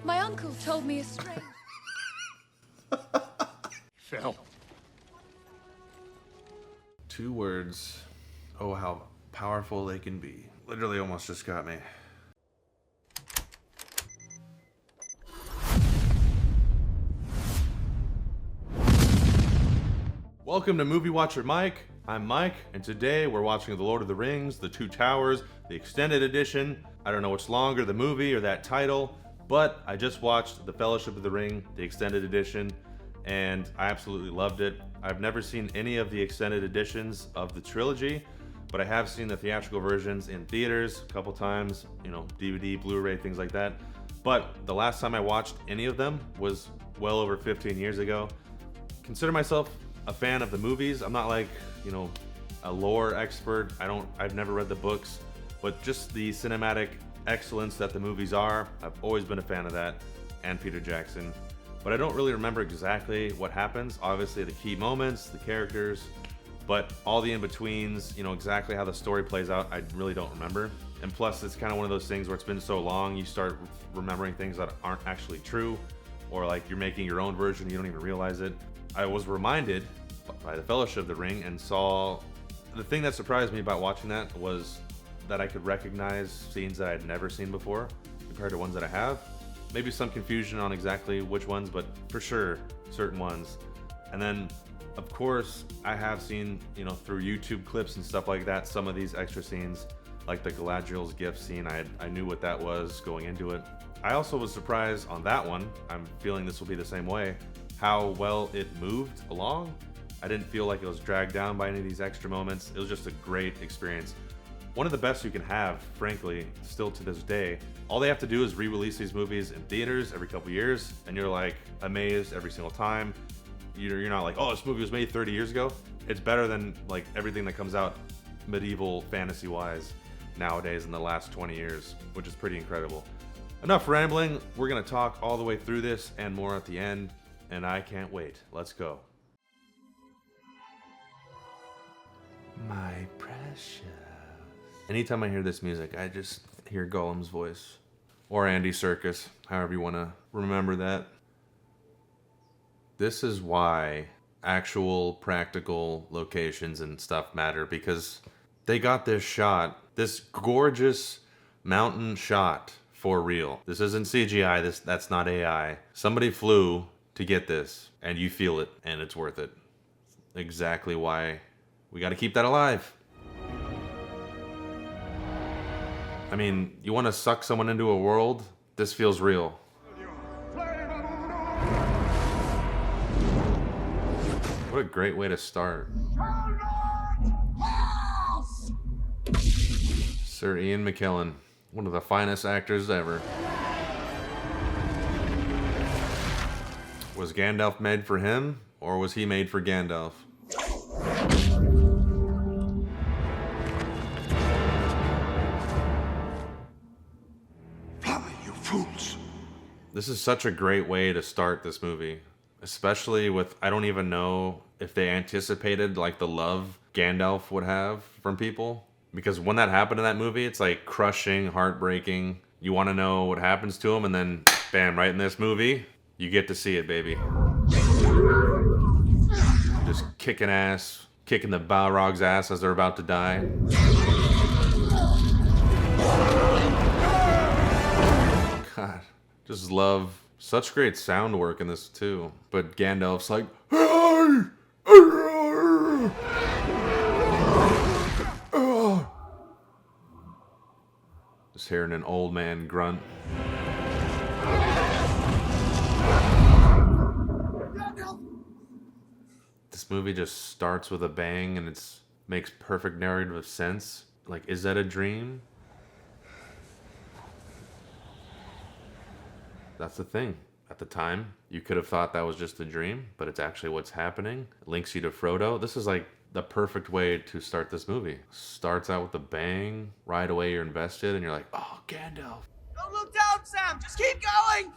My uncle told me a strange... Phil. 2 words. Oh, how powerful they can be. Literally almost just got me. Welcome to Movie Watcher Mike. I'm Mike, and today we're watching The Lord of the Rings, The Two Towers, the extended edition. I don't know what's longer, the movie or that title, but I just watched The Fellowship of the Ring, the extended edition, and I absolutely loved it. I've never seen any of the extended editions of the trilogy, but I have seen the theatrical versions in theaters a couple times, you know, DVD, Blu-ray, things like that. But the last time I watched any of them was well over 15 years ago. Consider myself a fan of the movies. I'm not like, you know, a lore expert. I've never read the books, but just the cinematic excellence that the movies are, I've always been a fan of that, and Peter Jackson. But I don't really remember exactly what happens. Obviously the key moments, the characters, but all the in-betweens, you know, exactly how the story plays out, I really don't remember. And plus, it's kind of one of those things where it's been so long, you start remembering things that aren't actually true, or like you're making your own version, you don't even realize it. I was reminded by The Fellowship of the Ring and saw, the thing that surprised me about watching that was that I could recognize scenes that I'd never seen before compared to ones that I have. Maybe some confusion on exactly which ones, but for sure, certain ones. And then, of course, I have seen, you know, through YouTube clips and stuff like that, some of these extra scenes, like the Galadriel's gift scene, I knew what that was going into it. I also was surprised on that one, I'm feeling this will be the same way, how well it moved along. I didn't feel like it was dragged down by any of these extra moments. It was just a great experience. One of the best you can have, frankly, still to this day. All they have to do is re-release these movies in theaters every couple years, and you're like amazed every single time. You're not like, oh, this movie was made 30 years ago. It's better than like everything that comes out medieval fantasy-wise nowadays in the last 20 years, which is pretty incredible. Enough rambling. We're gonna talk all the way through this and more at the end, and I can't wait. Let's go. My precious. Anytime I hear this music, I just hear Gollum's voice. Or Andy Serkis, however you want to remember that. This is why actual practical locations and stuff matter, because they got this shot, this gorgeous mountain shot for real. This isn't CGI, that's not AI. Somebody flew to get this, and you feel it, and it's worth it. Exactly why we got to keep that alive. I mean, you want to suck someone into a world? This feels real. What a great way to start. Sir Ian McKellen, one of the finest actors ever. Was Gandalf made for him, or was he made for Gandalf? This is such a great way to start this movie, especially with, I don't even know if they anticipated like the love Gandalf would have from people, because when that happened in that movie, it's like crushing, heartbreaking. You want to know what happens to him, and then bam, right in this movie, you get to see it, baby. Just kicking ass, kicking the Balrog's ass as they're about to die. God. Just love such great sound work in this too. But Gandalf's like, hey! Just hearing an old man grunt. This movie just starts with a bang and it makes perfect narrative sense. Like, is that a dream? That's the thing. At the time, you could have thought that was just a dream, but it's actually what's happening. It links you to Frodo. This is like the perfect way to start this movie. Starts out with a bang. Right away, you're invested, and you're like, oh, Gandalf. Don't look down, Sam. Just keep going.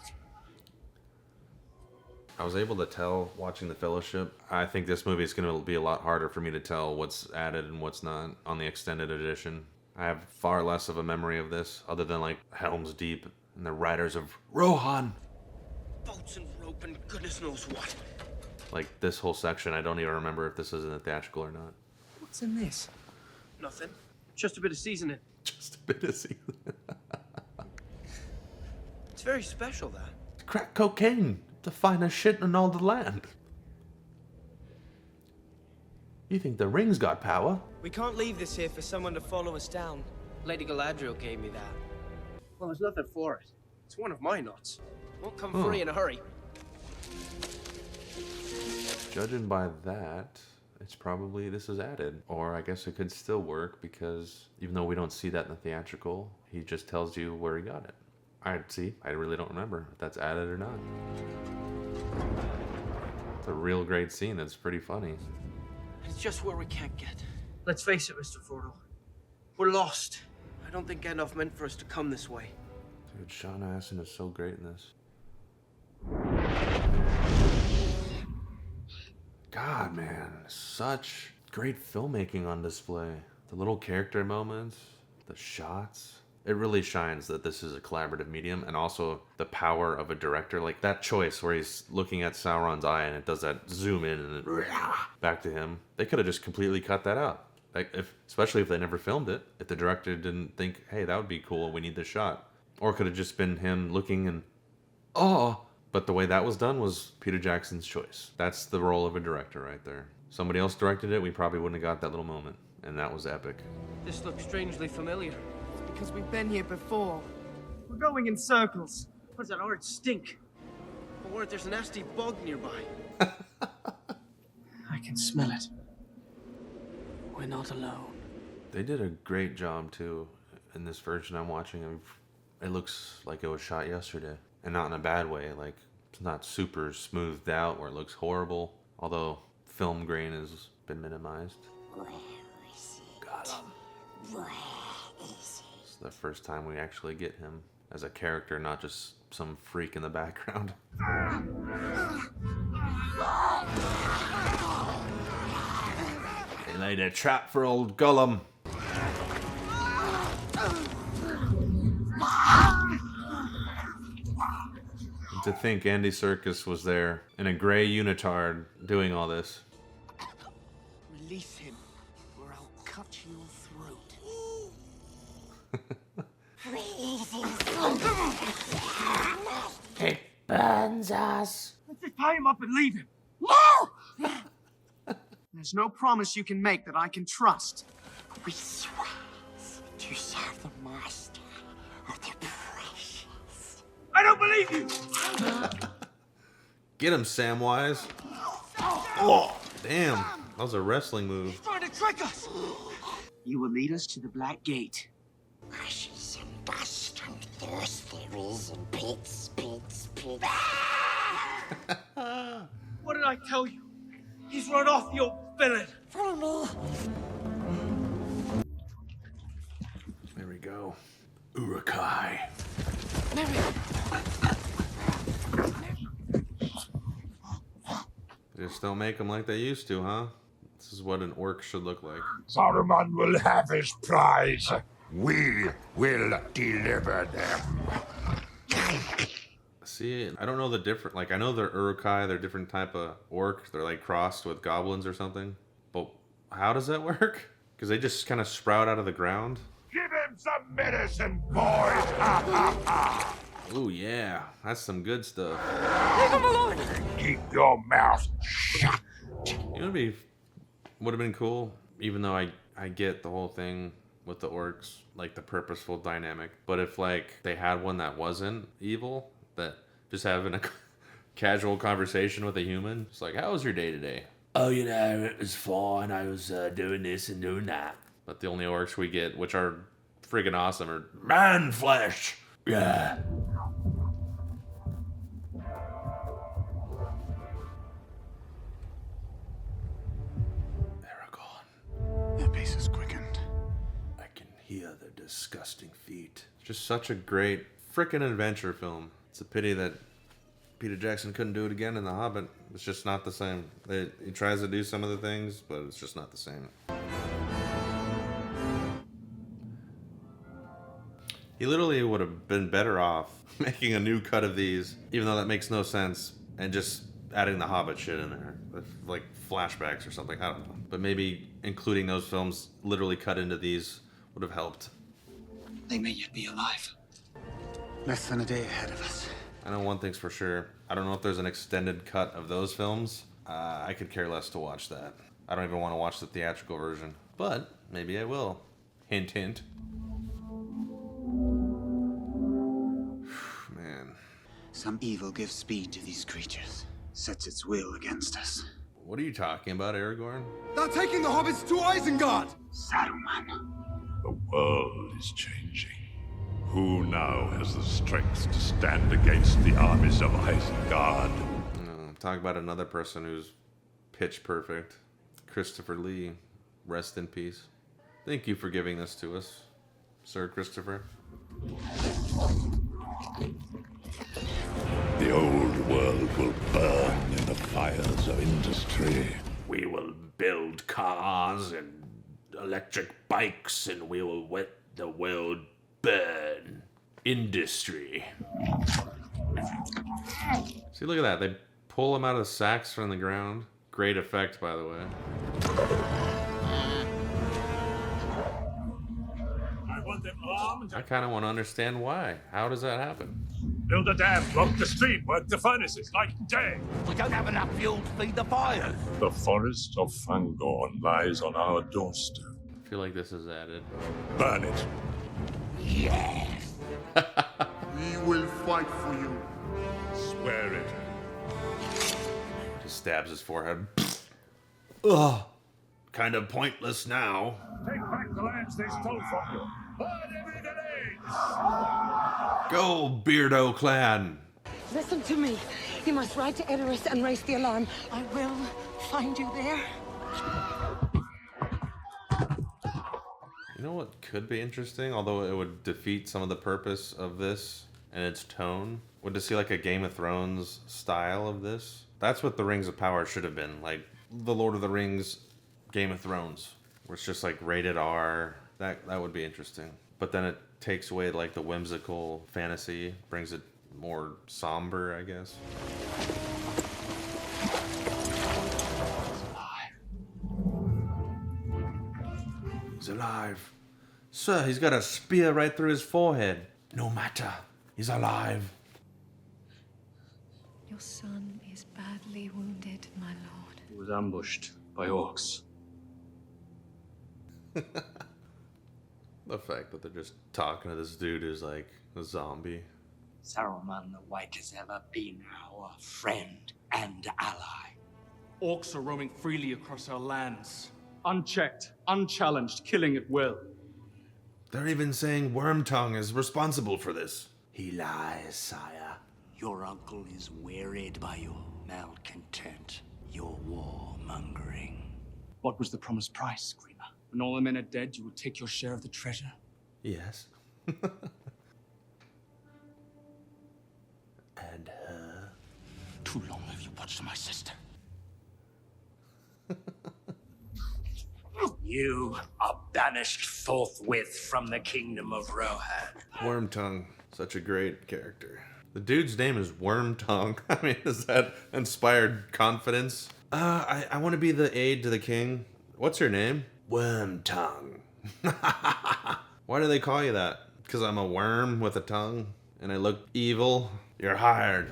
I was able to tell watching The Fellowship. I think this movie is going to be a lot harder for me to tell what's added and what's not on the extended edition. I have far less of a memory of this, other than like Helm's Deep and the riders of Rohan. Boats and rope and goodness knows what. Like this whole section, I don't even remember if this is in the theatrical or not. What's in this? Nothing. Just a bit of seasoning. Just a bit of season. It's very special, that. Crack cocaine, the finest shit in all the land. You think the ring's got power? We can't leave this here for someone to follow us down. Lady Galadriel gave me that. Well, there's nothing for it. It's one of my nuts. Won't come free in a hurry. Judging by that, it's probably this is added. Or I guess it could still work because even though we don't see that in the theatrical, he just tells you where he got it. I really don't remember if that's added or not. It's a real great scene. That's pretty funny. It's just where we can't get. Let's face it, Mr. Frodo. We're lost. I don't think Gandalf meant for us to come this way. Dude, Sean Astin is so great in this. God, man, such great filmmaking on display. The little character moments, the shots. It really shines that this is a collaborative medium, and also the power of a director. Like that choice where he's looking at Sauron's eye and it does that zoom in and then back to him. They could have just completely cut that out. Like especially if they never filmed it. If the director didn't think, hey, that would be cool, we need this shot. Or it could have just been him looking and, oh. But the way that was done was Peter Jackson's choice. That's the role of a director right there. Somebody else directed it, we probably wouldn't have got that little moment. And that was epic. This looks strangely familiar. Because we've been here before. We're going in circles. What is that horrid stink? Or what if there's a nasty bug nearby? I can smell it. We're not alone. They did a great job too in this version I'm watching. It looks like it was shot yesterday. And not in a bad way. Like, it's not super smoothed out where it looks horrible. Although film grain has been minimized. Gollum. It's the first time we actually get him as a character, not just some freak in the background. They laid a trap for old Gollum. To think Andy Serkis was there in a gray unitard doing all this. Release him, or I'll cut your throat. It burns us. Let's just tie him up and leave him. No! There's no promise you can make that I can trust. We swear to serve the master of the precious. I don't believe you! Get him, Samwise. Oh, damn. That was a wrestling move. He's trying to trick us! You will lead us to the Black Gate. Ashes and dust and thirst there is in pits. What did I tell you? He's run off, you old villain! Follow me. There we go. Urukai. They just don't make them like they used to, huh? This is what an orc should look like. Saruman will have his prize. We will deliver them. See, I don't know the different. Like, I know they're Urukai, they're different type of orc. They're like crossed with goblins or something. But how does that work? Because they just kind of sprout out of the ground. Give him some medicine, boys. Ha ha ha. Ooh, yeah. That's some good stuff. Leave him alone! Keep your mouth shut. You know what would have been cool? Even though I get the whole thing with the orcs, like the purposeful dynamic. But if, like, they had one that wasn't evil, that just having a casual conversation with a human, it's like, how was your day today? Oh, you know, it was fine. I was doing this and doing that. But the only orcs we get, which are friggin' awesome, are man flesh. Yeah. Aragorn. Their pace is quickened. I can hear their disgusting feet. Just such a great frickin' adventure film. It's a pity that Peter Jackson couldn't do it again in The Hobbit. It's just not the same. He tries to do some of the things, but it's just not the same. He literally would have been better off making a new cut of these, even though that makes no sense, and just adding the Hobbit shit in there, like flashbacks or something. I don't know. But maybe including those films literally cut into these would have helped. They may yet be alive. Less than a day ahead of us. I know one thing's for sure. I don't know if there's an extended cut of those films. I could care less to watch that. I don't even want to watch the theatrical version. But maybe I will. Hint, hint. Man. Some evil gives speed to these creatures. Sets its will against us. What are you talking about, Aragorn? They're taking the hobbits to Isengard! Saruman. The world is changing. Who now has the strength to stand against the armies of Isengard? Talk about another person who's pitch perfect. Christopher Lee. Rest in peace. Thank you for giving this to us, Sir Christopher. The old world will burn in the fires of industry. We will build cars and electric bikes, and we will let the world burn. Industry. See, look at that. They pull them out of the sacks from the ground. Great effect, by the way. I want them armed. I kind of want to understand why. How does that happen? Build a dam, block the stream, work the furnaces, night and day. We don't have enough fuel to feed the fires. The forest of Fangorn lies on our doorstep. I feel like this is added. Burn it. Yes. We will fight for you. Swear it. Just stabs his forehead. Ugh. Kind of pointless now. Take back the lands they stole from you. Burn every grenade. Go, Beardo clan. Listen to me. You must ride to Edoras and raise the alarm. I will find you there. You know what could be interesting, although it would defeat some of the purpose of this and its tone? Would to see like a Game of Thrones style of this? That's what the Rings of Power should have been. Like the Lord of the Rings Game of Thrones, where it's just like rated R. That would be interesting. But then it takes away like the whimsical fantasy, brings it more somber, I guess. He's alive. Sir, he's got a spear right through his forehead. No matter. He's alive. Your son is badly wounded, my lord. He was ambushed by orcs. The fact that they're just talking to this dude who's like a zombie. Saruman the White has ever been our friend and ally. Orcs are roaming freely across our lands. Unchecked, unchallenged, killing at will. They're even saying Wormtongue is responsible for this. He lies, sire. Your uncle is wearied by your malcontent, your warmongering. What was the promised price, Screamer? When all the men are dead, you will take your share of the treasure? Yes. And her. Too long have you watched my sister. You are banished forthwith from the kingdom of Rohan. Wormtongue, such a great character. The dude's name is Wormtongue. I mean, is that inspired confidence? I want to be the aide to the king. What's your name? Wormtongue. Why do they call you that? Because I'm a worm with a tongue and I look evil? You're hired.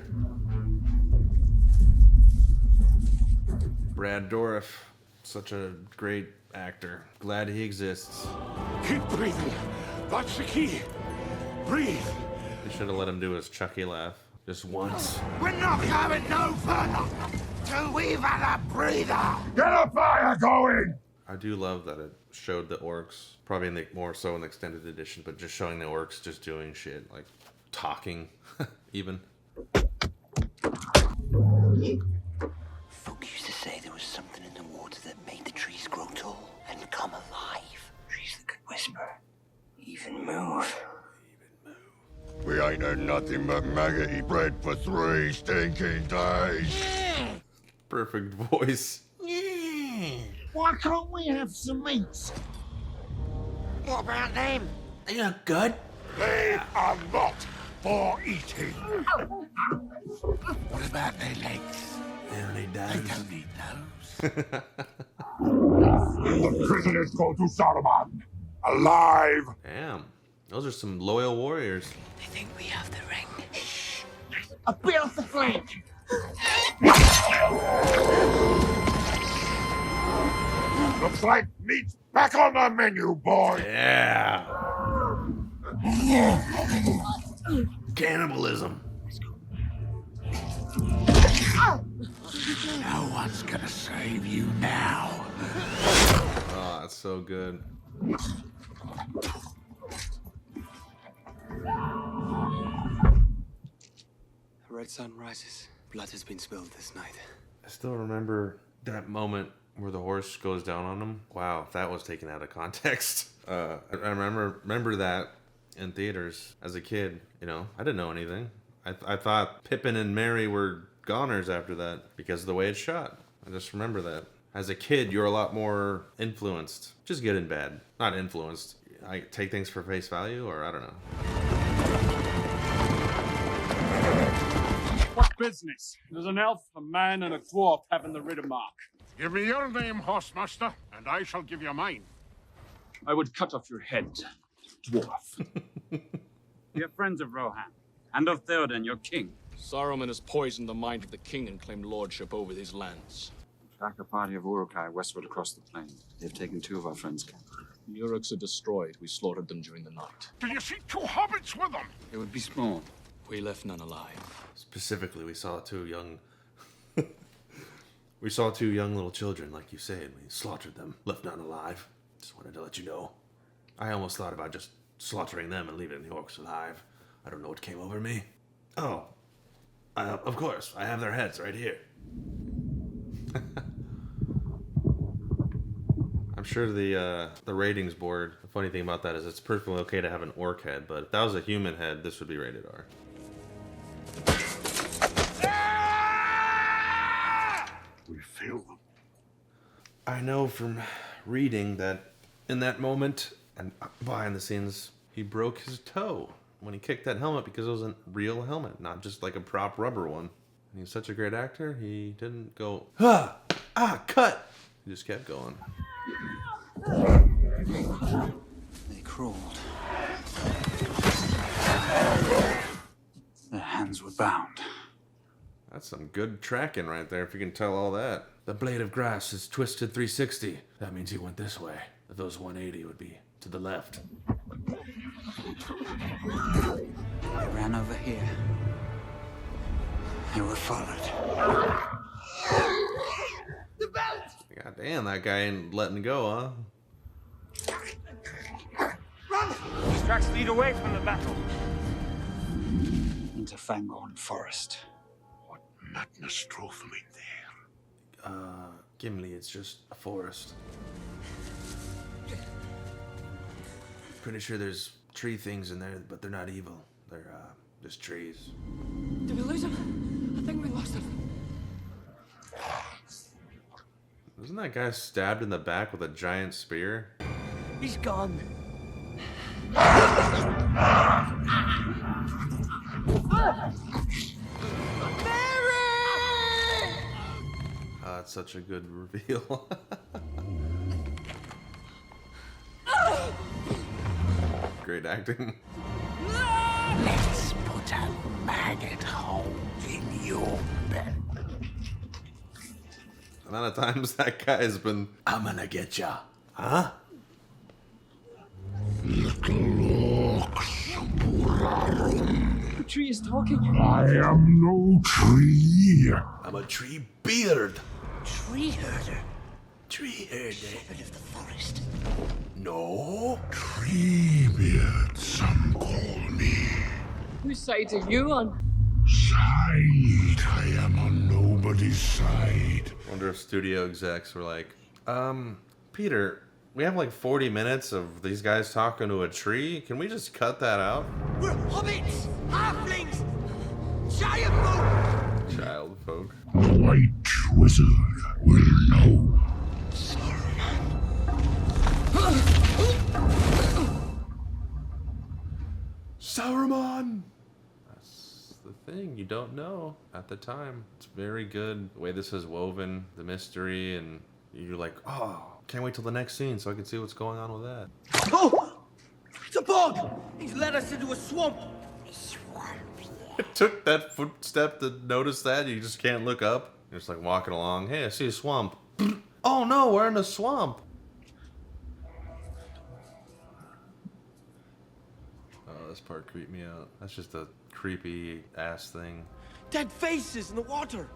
Brad Dourif, such a great actor. Glad he exists. Keep breathing. That's the key. Breathe. They should have let him do his Chucky laugh. Just once. We're not going no further till we've had a breather. Get a fire going. I do love that it showed the orcs, probably in the, more so in the extended edition, but just showing the orcs just doing shit, like talking, even. Folk used to say there was something in the water that made the trees grow tall and come alive. Trees that could whisper, even move. We ain't had nothing but maggoty bread for 3 stinking days. Perfect voice. Why can't we have some meat? What about them? They look good. They are not for eating. What about their legs? They don't need They those. don't need those. The prisoners go to Saruman. Alive. Damn. Those are some loyal warriors. They think we have the ring. Shh. A bit off the flank. Looks like meat's back on the menu, boy. Yeah. Cannibalism. No one's gonna save you now. Oh, that's so good. The red sun rises. Blood has been spilled this night. I still remember that moment where the horse goes down on him. Wow, that was taken out of context. I remember that in theaters as a kid. You know, I didn't know anything. I thought Pippin and Merry were goners after that because of the way it's shot. I just remember that. As a kid, you're a lot more influenced. Just good and bad. Not influenced. I take things for face value, or I don't know. What business? There's an elf, a man, and a dwarf having the Riddermark. Give me your name, Horsemaster, and I shall give you mine. I would cut off your head, dwarf. We are friends of Rohan, and of Theoden, your king. Saruman has poisoned the mind of the king and claimed lordship over these lands. Track a party of Uruk-hai westward across the plain. They've taken 2 of our friends' camp. The Uruks are destroyed. We slaughtered them during the night. Did you see 2 hobbits with them? It would be small. We left none alive. Specifically, we saw 2 young... we saw 2 young little children, like you say, and we slaughtered them. Left none alive. Just wanted to let you know. I almost thought about just slaughtering them and leaving the orcs alive. I don't know what came over me. Oh. Of course, I have their heads right here. I'm sure the ratings board, the funny thing about that is it's perfectly okay to have an orc head, but if that was a human head, this would be rated R. We failed them. I know from reading that in that moment, and behind the scenes, he broke his toe when he kicked that helmet because it was a real helmet, not just like a prop rubber one. And he's such a great actor, he didn't go, cut! He just kept going. They crawled. Their hands were bound. That's some good tracking right there, if you can tell all that. The blade of grass is twisted 360. That means he went this way. If those 180 would be to the left. They ran over here. They were followed. God damn, that guy ain't letting go, huh? Run! These tracks lead away from the battle. Into Fangorn Forest. What madness drove them in there? Gimli, it's just a forest. Pretty sure there's tree things in there, but they're not evil. They're, just trees. Did we lose him? I think we lost him. Wasn't that guy stabbed in the back with a giant spear? He's gone. Oh, that's such a good reveal. Great acting. Let's put a maggot hole in your bed. The amount of times that guy's been, I'm gonna get ya. Huh? The tree is talking. I am no tree. I'm a tree beard. Tree herder. Tree herder. Shepherd of the forest. No. Treebeard, some call me. Whose side are you on? Side. I am on nobody's side. Wonder if studio execs were like, Peter, we have like 40 minutes of these guys talking to a tree. Can we just cut that out? We're hobbits, halflings, giant folk. Child folk. The White Wizard will know. Saruman! That's the thing, you don't know at the time. It's very good, the way this is woven, the mystery, and you're like, oh, can't wait till the next scene so I can see what's going on with that. Oh! It's a bug! He's led us into a swamp! It took that footstep to notice that, you just can't look up. You're just like walking along, hey, I see a swamp. Oh no, we're in a swamp! Oh, this part creeped me out. That's just a creepy ass thing. Dead faces in the water!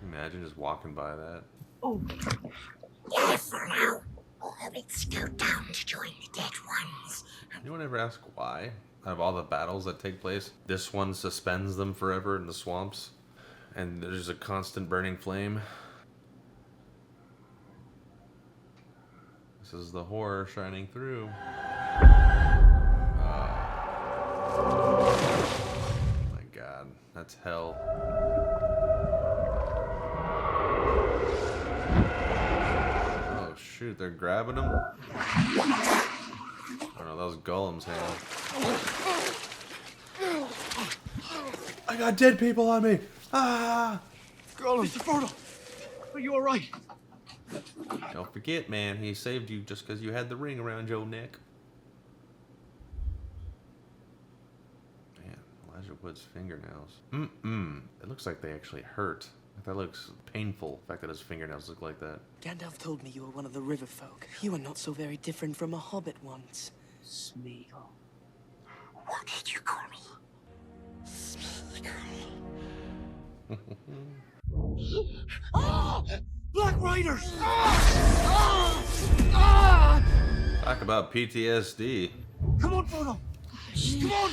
Imagine just walking by that. Oh. Yeah, for now. Hobbits go down to join the dead ones. Anyone ever ask why? Out of all the battles that take place, this one suspends them forever in the swamps. And there's a constant burning flame. This is the horror shining through. Oh my god, that's hell. Oh shoot, they're grabbing him? I don't know, that was Gollum's hand. I got dead people on me! Ah! Gollum! Mr. Frodo! Are you alright? Don't forget, man, he saved you just because you had the ring around your neck. Man, Elijah Wood's fingernails. It looks like they actually hurt. That looks painful, the fact that his fingernails look like that. Gandalf told me you were one of the river folk. You were not so very different from a hobbit once. Smeagol. What did you call me? Smeagol. Ah! Black Riders! Talk about PTSD. Come on, Frodo! Come on!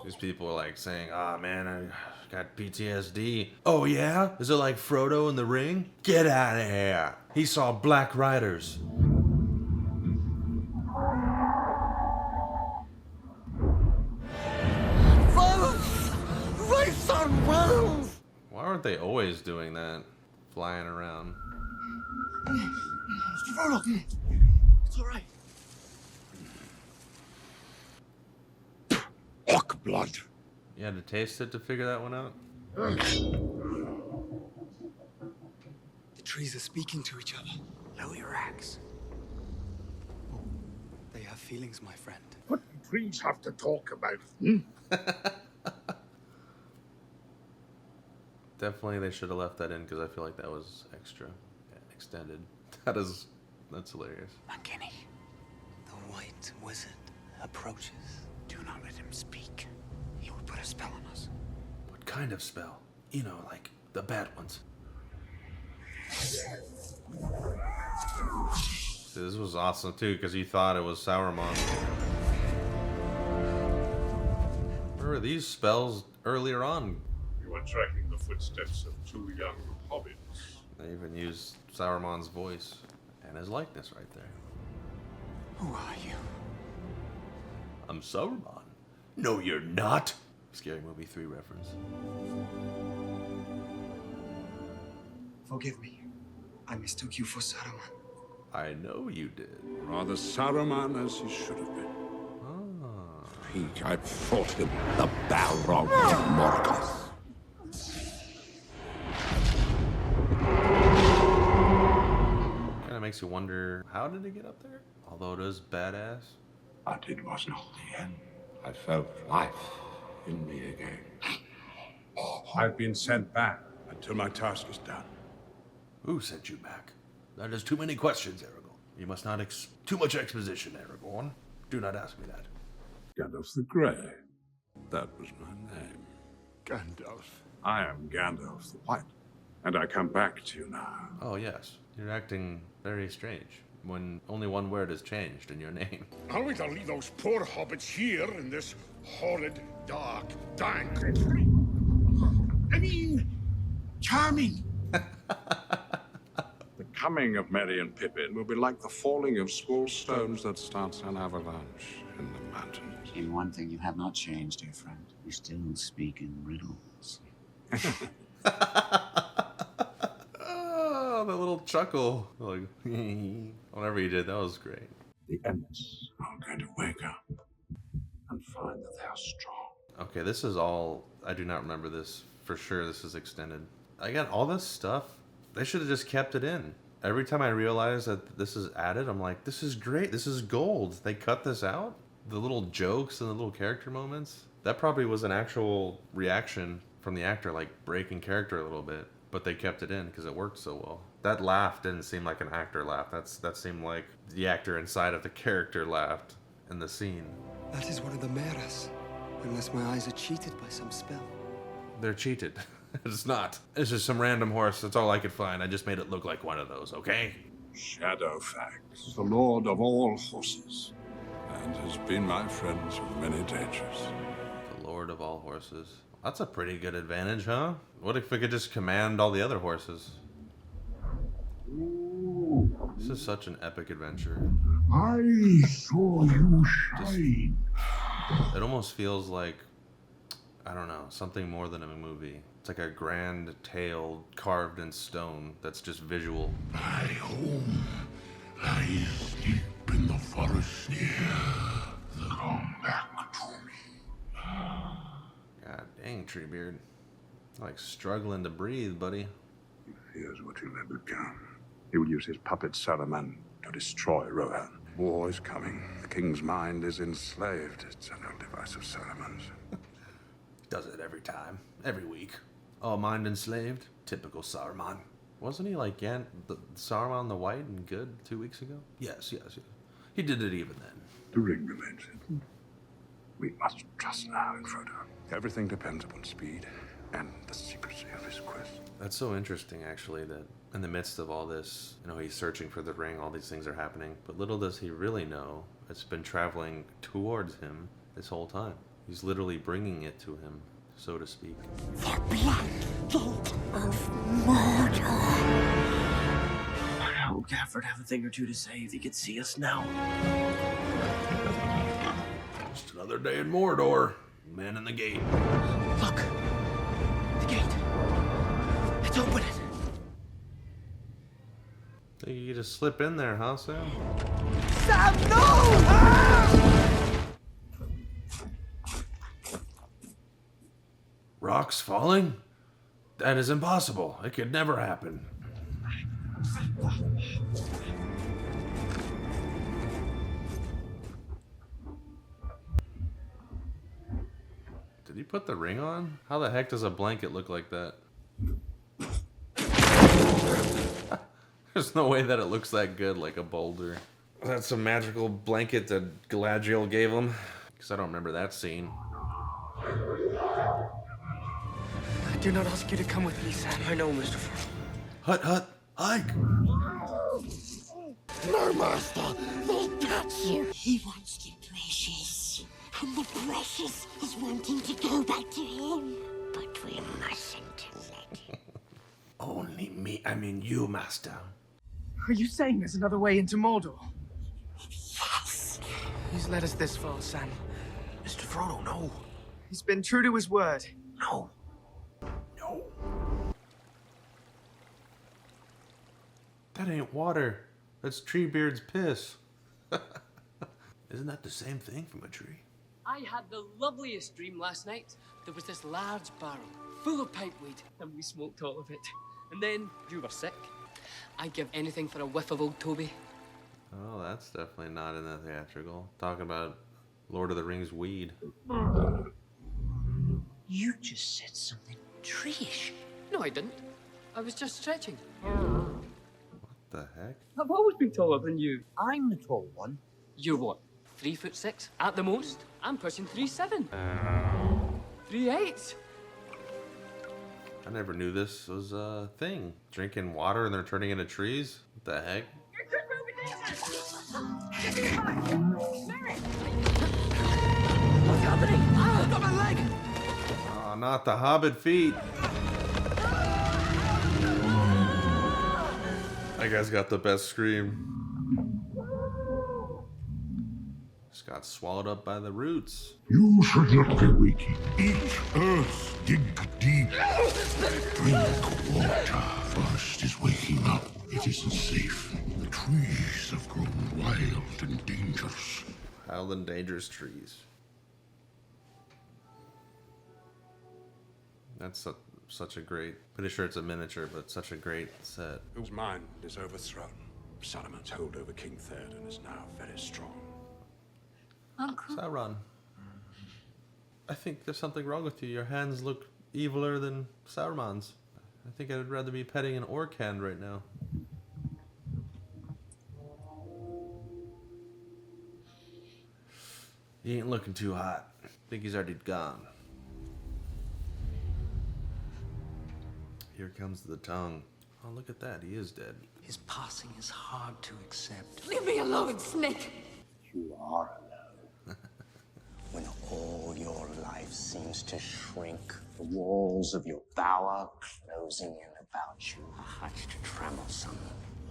These people are like saying, ah, man, I got PTSD. Oh, yeah? Is it like Frodo in the ring? Get out of here. He saw Black Riders. Race on Wales! Why aren't they always doing that? Flying around. Mr. Frodo! It's alright. Orc blood. You had to taste it to figure that one out? The trees are speaking to each other. Lower your axe. They have feelings, my friend. What do trees have to talk about? Definitely they should have left that in because I feel like that was extra. Yeah, extended. That's hilarious. Uncanny. The White Wizard approaches. Do not let him speak. He will put a spell on us. What kind of spell? You know, like the bad ones. See, this was awesome too because he thought it was Saruman. Where were these spells earlier on? You are tracking the footsteps of two young hobbits. They even used Saruman's voice and his likeness right there. Who are you? I'm Saruman. No, you're not. Scary Movie 3 reference. Forgive me. I mistook you for Saruman. I know you did. Rather Saruman as he should have been. Ah. Peak, I fought him, the Balrog of Morgoth. Kind of makes you wonder, how did he get up there? Although it is badass. But it was not the end. I felt life in me again. I've been sent back until my task is done. Who sent you back? That is too many questions, Aragorn. You must not too much exposition, Aragorn. Do not ask me that. Gandalf the Grey. That was my name. Gandalf. I am Gandalf the White. And I come back to you now. Oh, yes. You're acting very strange when only one word has changed in your name. Are we to leave those poor hobbits here in this horrid, dark, dank... I mean, charming. The coming of Merry and Pippin will be like the falling of small stones that starts an avalanche in the mountains. In one thing you have not changed, dear friend. You still speak in riddles. Oh, the little chuckle. Like, whatever you did, that was great. The Ents are going to wake up. and find that they are strong. Okay, this is all... I do not remember this for sure. This is extended. I got all this stuff. They should have just kept it in. Every time I realize that this is added, I'm like, this is great. This is gold. They cut this out? The little jokes and the little character moments? That probably was an actual reaction from the actor, like breaking character a little bit. But they kept it in because it worked so well. That laugh didn't seem like an actor laugh. That seemed like the actor inside of the character laughed in the scene. That is one of the maras. Unless my eyes are cheated by some spell. They're cheated. It's not. It's just some random horse. That's all I could find. I just made it look like one of those, okay? Shadowfax, the lord of all horses, and has been my friend through many dangers. The lord of all horses. That's a pretty good advantage, huh? What if we could just command all the other horses? This is such an epic adventure. I saw you shine. It almost feels like, I don't know, something more than a movie. It's like a grand tale carved in stone that's just visual. My home lies deep in the forest near the come back to me. God dang, Treebeard. Like struggling to breathe, buddy. He fears what he'll never become. He will use his puppet Saruman to destroy Rohan. War is coming. The king's mind is enslaved. It's an old device of Saruman's. Does it every time, every week. Oh, mind enslaved? Typical Saruman. Wasn't he like Saruman the White and good 2 weeks ago? Yes. He did it even then. The ring remains hidden. We must trust now in Frodo. Everything depends upon speed and the secrecy of his quest. That's so interesting, actually, that in the midst of all this, he's searching for the ring, all these things are happening, but little does he really know it's been traveling towards him this whole time. He's literally bringing it to him, so to speak. The blood of Mordor. I hope Gafford have a thing or two to say if he could see us now. Just another day in Mordor. Man in the gate. Look! The gate! It's opening! Think you could just slip in there, huh, Sam? Sam, no! Ah! Rocks falling? That is impossible. It could never happen. Did he put the ring on? How the heck does a blanket look like that? There's no way that it looks that good like a boulder. Was that some magical blanket that Galadriel gave him? Because I don't remember that scene. I do not ask you to come with me, Sam. I know, Mr. Frodo. Hut, Ike! No, Master, they'll catch you. He wants you precious. And the precious is wanting to go back to him. But we mustn't let him. Only me, I mean you, Master. Are you saying there's another way into Mordor? Yes. He's led us this far, Sam. Mr. Frodo, no. He's been true to his word. No. No. That ain't water. That's Treebeard's piss. Isn't that the same thing from a tree? I had the loveliest dream last night. There was this large barrel full of pipeweed, and we smoked all of it. And then you were sick. I'd give anything for a whiff of old Toby. Oh, that's definitely not in the theatrical. Talking about Lord of the Rings weed. You just said something treeish. No, I didn't. I was just stretching. What the heck? I've always been taller than you. I'm the tall one. You're what? 3'6" at the most? I'm pushing 3'7". 3'8". I never knew this was a thing. Drinking water and they're turning into trees? What the heck? What's happening? Ah, got my leg! Oh, not the Hobbit feet. That guy's got the best scream. Just got swallowed up by the roots. You should not be weak. Eat earth, dig deep. Drink water. Frost is waking up. It isn't safe. The trees have grown wild and dangerous. Wild and dangerous trees. That's such a great, pretty sure it's a miniature, but such a great set. Whose mind is overthrown. Saruman's hold over King Theoden is now very strong. Uncle? Sauron. I think there's something wrong with you. Your hands look eviler than Saruman's. I think I'd rather be petting an orc hand right now. He ain't looking too hot. I think he's already gone. Here comes the tongue. Oh, look at that. He is dead. His passing is hard to accept. Leave me alone, Snake! You are alone. When all your life seems to shrink, the walls of your bower closing in about you, a hutch to trammel some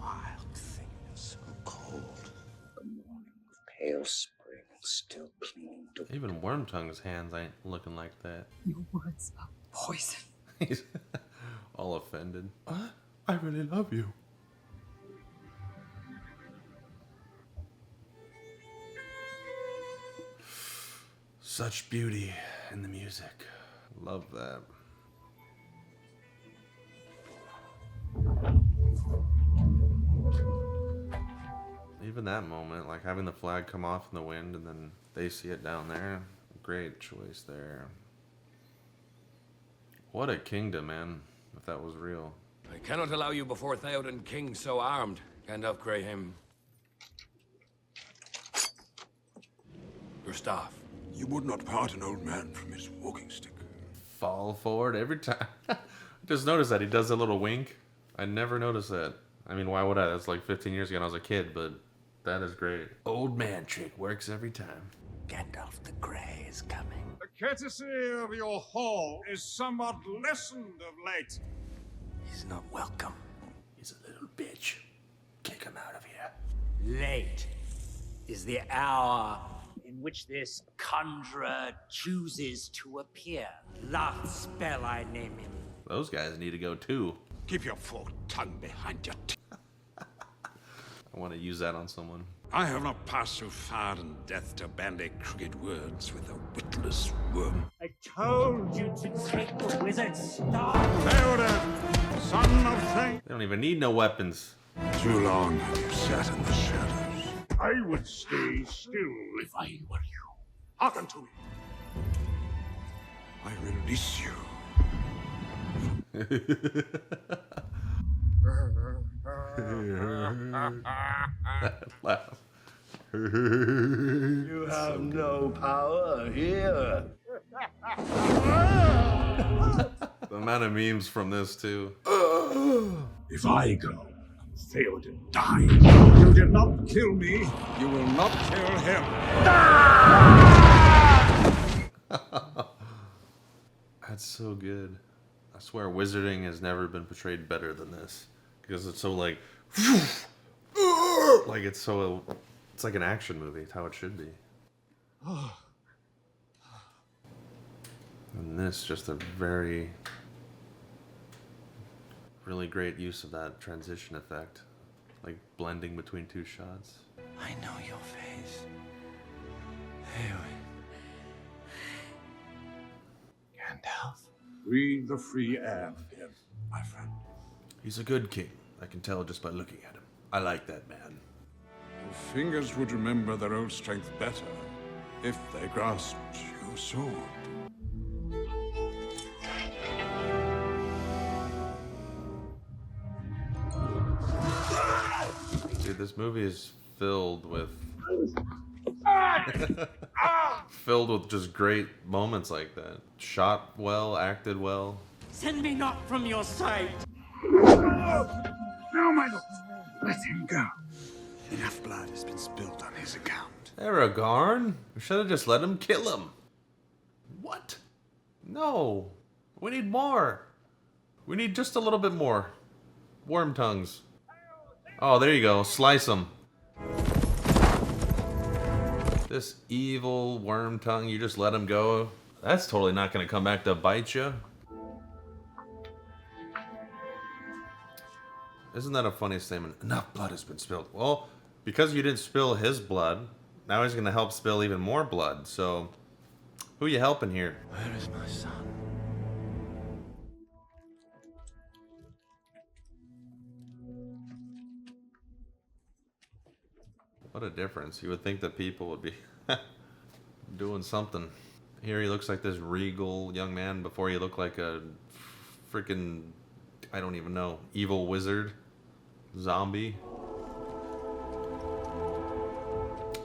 wild thing so cold. The morning of pale spring still clinging to... Even Wormtongue's hands ain't looking like that. Your words are poison. He's all offended. What? I really love you. Such beauty in the music. Love that. Even that moment, like having the flag come off in the wind and then they see it down there. Great choice there. What a kingdom, man, if that was real. I cannot allow you before Theoden King so armed, Gandalf Greyhim. Your staff. You would not part an old man from his walking stick. Fall forward every time. Just notice that he does a little wink. I never noticed that. I mean, why would I? That's like 15 years ago when I was a kid, but that is great. Old man trick works every time. Gandalf the Grey is coming. The courtesy of your hall is somewhat lessened of late. He's not welcome. He's a little bitch. Kick him out of here. Late is the hour in which this conjurer chooses to appear. Last spell I name him. Those guys need to go too. Keep your forked tongue behind your teeth. I want to use that on someone. I have not passed so far in death to bandy crooked words with a witless worm. I told you to take the wizard's staff. Theoden, son of Thane. They don't even need no weapons. Too long have you sat in the shadows. I would stay still if I were you. Hearken to me. I release you. Laugh. You have no power here. The amount of memes from this too. If I go, Theoden dies. You did not kill me. You will not kill him. That's so good. I swear wizarding has never been portrayed better than this. Because it's so like it's so, it's like an action movie. It's how it should be. And this, just a very, really great use of that transition effect. Like blending between two shots. I know your face. Anyway. Gandalf. Breathe the free air of him, my friend. He's a good king. I can tell just by looking at him. I like that man. Your fingers would remember their old strength better if they grasped your sword. Dude, this movie is filled with filled with just great moments like that. Shot well, acted well. Send me not from your sight. Now, my lord, let him go. Enough blood has been spilled on his account. Aragorn? We should have just let him kill him. What? No. We need more. We need just a little bit more. Worm tongues. Oh, there you go. Slice them. This evil worm tongue, you just let him go. That's totally not going to come back to bite you. Isn't that a funny statement? Enough blood has been spilled. Well, because you didn't spill his blood, now he's going to help spill even more blood. So, who you helping here? Where is my son? What a difference. You would think that people would be doing something. Here he looks like this regal young man. Before he looked like a freaking, I don't even know, evil wizard. Zombie.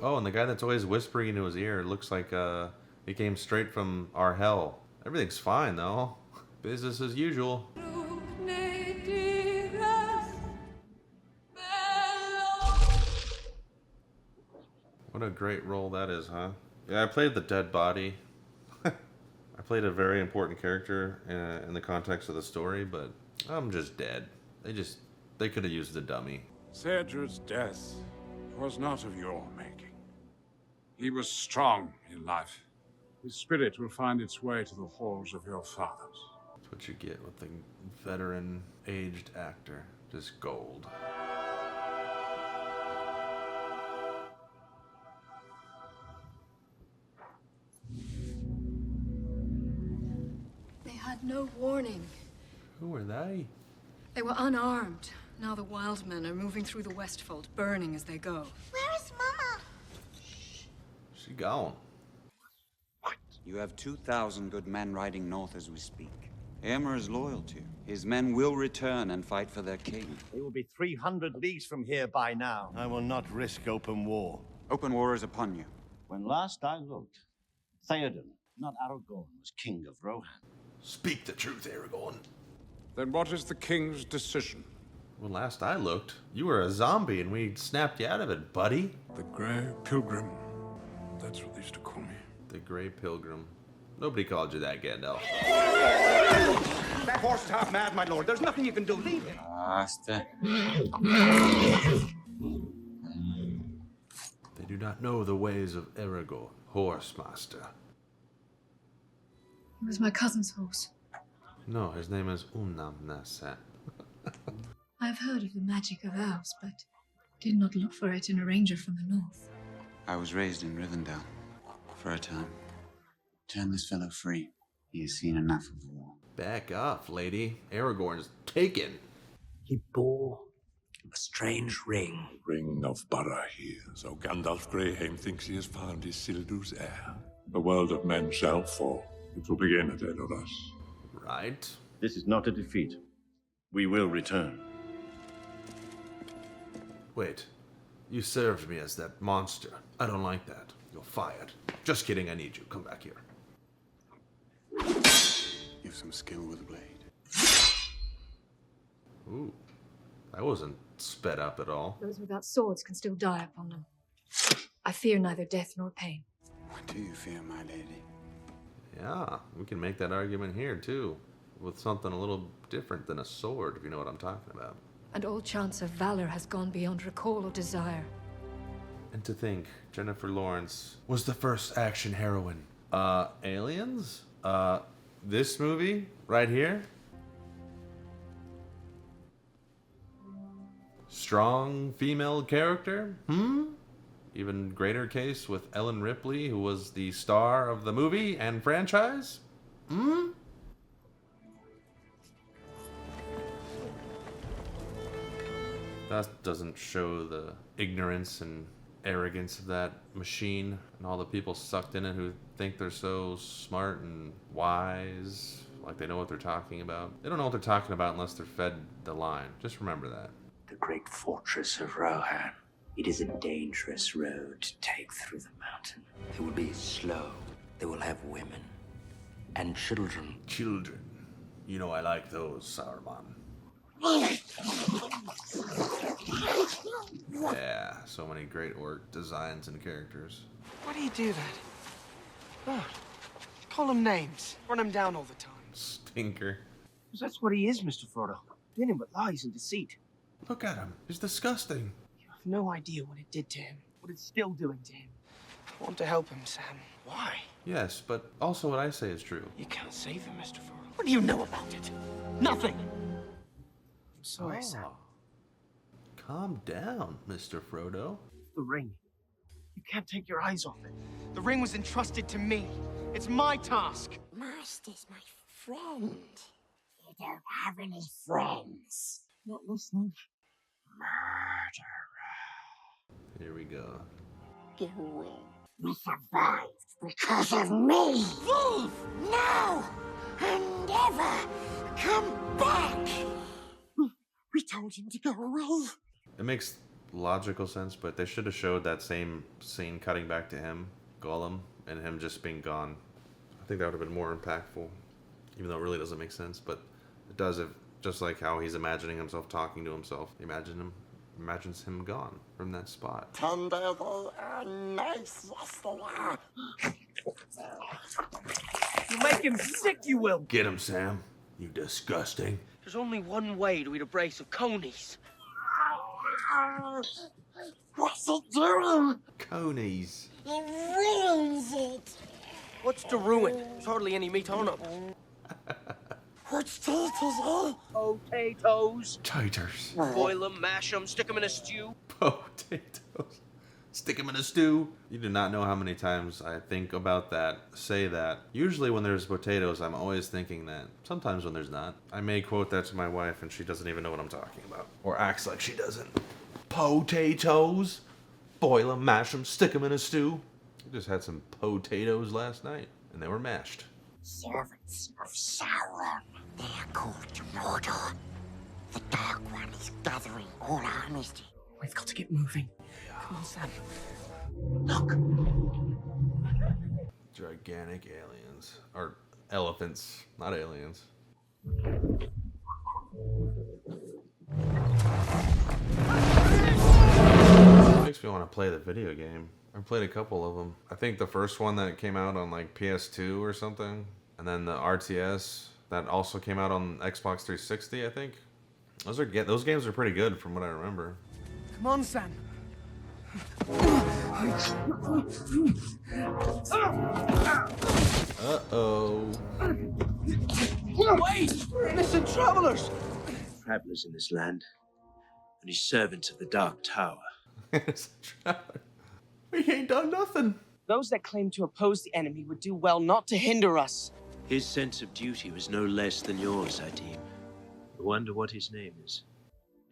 Oh, and the guy that's always whispering into his ear looks like he came straight from our hell. Everything's fine though. Business as usual. What a great role that is, huh? Yeah, I played the dead body. I played a very important character in the context of the story, but I'm just dead. They could have used a dummy. Cedric's death was not of your making. He was strong in life. His spirit will find its way to the halls of your fathers. That's what you get with the veteran, aged actor. Just gold. They had no warning. Who were they? They were unarmed. Now the wild men are moving through the Westfold, burning as they go. Where is Mama? She gone. You have 2,000 good men riding north as we speak. Aemir is loyal to you. His men will return and fight for their king. They will be 300 leagues from here by now. I will not risk open war. Open war is upon you. When last I looked, Theoden, not Aragorn, was king of Rohan. Speak the truth, Aragorn. Then what is the king's decision? When last I looked, you were a zombie and we snapped you out of it, buddy. The Grey Pilgrim. That's what they used to call me. The Grey Pilgrim. Nobody called you that, Gandalf. That horse is half mad, my lord. There's nothing you can do. Leave him. Master. They do not know the ways of Aragorn, horse master. It was my cousin's horse. No, his name is Unamnasa. I have heard of the magic of elves, but did not look for it in a ranger from the north. I was raised in Rivendell. For a time. Turn this fellow free. He has seen enough of war. Back off, lady. Aragorn's taken. He bore a strange ring. Ring of Barahir. So Gandalf Greyheim thinks he has found his Isildur's heir. The world of men shall fall. It will begin at Edoras. Right. This is not a defeat. We will return. Wait. You served me as that monster. I don't like that. You're fired. Just kidding, I need you. Come back here. You have some skill with a blade. Ooh. That wasn't sped up at all. Those without swords can still die upon them. I fear neither death nor pain. What do you fear, my lady? Yeah, we can make that argument here, too. With something a little different than a sword, if you know what I'm talking about. And all chance of valor has gone beyond recall or desire. And to think, Jennifer Lawrence was the first action heroine. Aliens? This movie? Right here? Strong female character? Even greater case with Ellen Ripley, who was the star of the movie and franchise? That doesn't show the ignorance and arrogance of that machine and all the people sucked in it who think they're so smart and wise, like they know what they're talking about. They don't know what they're talking about unless they're fed the line. Just remember that. The great fortress of Rohan. It is a dangerous road to take through the mountain. It will be slow. They will have women and children. Children. You know I like those, Saruman. Yeah, so many great orc designs and characters. Why do you do that? Oh, call him names. Run him down all the time. Stinker. Because that's what he is, Mr. Frodo. Nothing but lies and deceit. Look at him. He's disgusting. You have no idea what it did to him. What it's still doing to him. I want to help him, Sam. Why? Yes, but also what I say is true. You can't save him, Mr. Frodo. What do you know about it? Nothing! I'm sorry, Sam. Calm down, Mr. Frodo. The ring. You can't take your eyes off it. The ring was entrusted to me. It's my task. Master's my friend. You don't have any friends. Not listening. Murderer. Here we go. Go away. We survived because of me. Leave now and ever come back. We told him to go away. It makes logical sense, but they should have showed that same scene cutting back to him, Gollum, and him just being gone. I think that would have been more impactful, even though it really doesn't make sense, but it does, if just like how he's imagining himself talking to himself. Imagines him gone from that spot. Tender they are, nice yes they are. You make him sick, you will. Get him, Sam. You disgusting. There's only one way to eat a brace of conies. What's it doing? Conies. It ruins it. What's to ruin? There's hardly any meat on them. What's taters, eh? Potatoes. Taters. Boil them, mash them, stick them in a stew. Potatoes. Stick them in a stew. You do not know how many times I think about that, say that. Usually when there's potatoes, I'm always thinking that. Sometimes when there's not. I may quote that to my wife and she doesn't even know what I'm talking about. Or acts like she doesn't. Potatoes. Boil them, mash them, stick them in a stew. I just had some potatoes last night and they were mashed. Servants of Sauron. They are called to Mordor. The Dark One is gathering all armies to... We've got to get moving. Come on, Sam. Look. Gigantic aliens. Or elephants, not aliens. Makes me want to play the video game. I've played a couple of them. I think the first one that came out on like PS2 or something. And then the RTS that also came out on Xbox 360, I think. Those games are pretty good from what I remember. Come on, Sam. Uh-oh. Wait! Innocent travelers! Travelers in this land, and he's servants of the Dark Tower. We ain't done nothing. Those that claim to oppose the enemy would do well not to hinder us. His sense of duty was no less than yours, I deem. I wonder what his name is.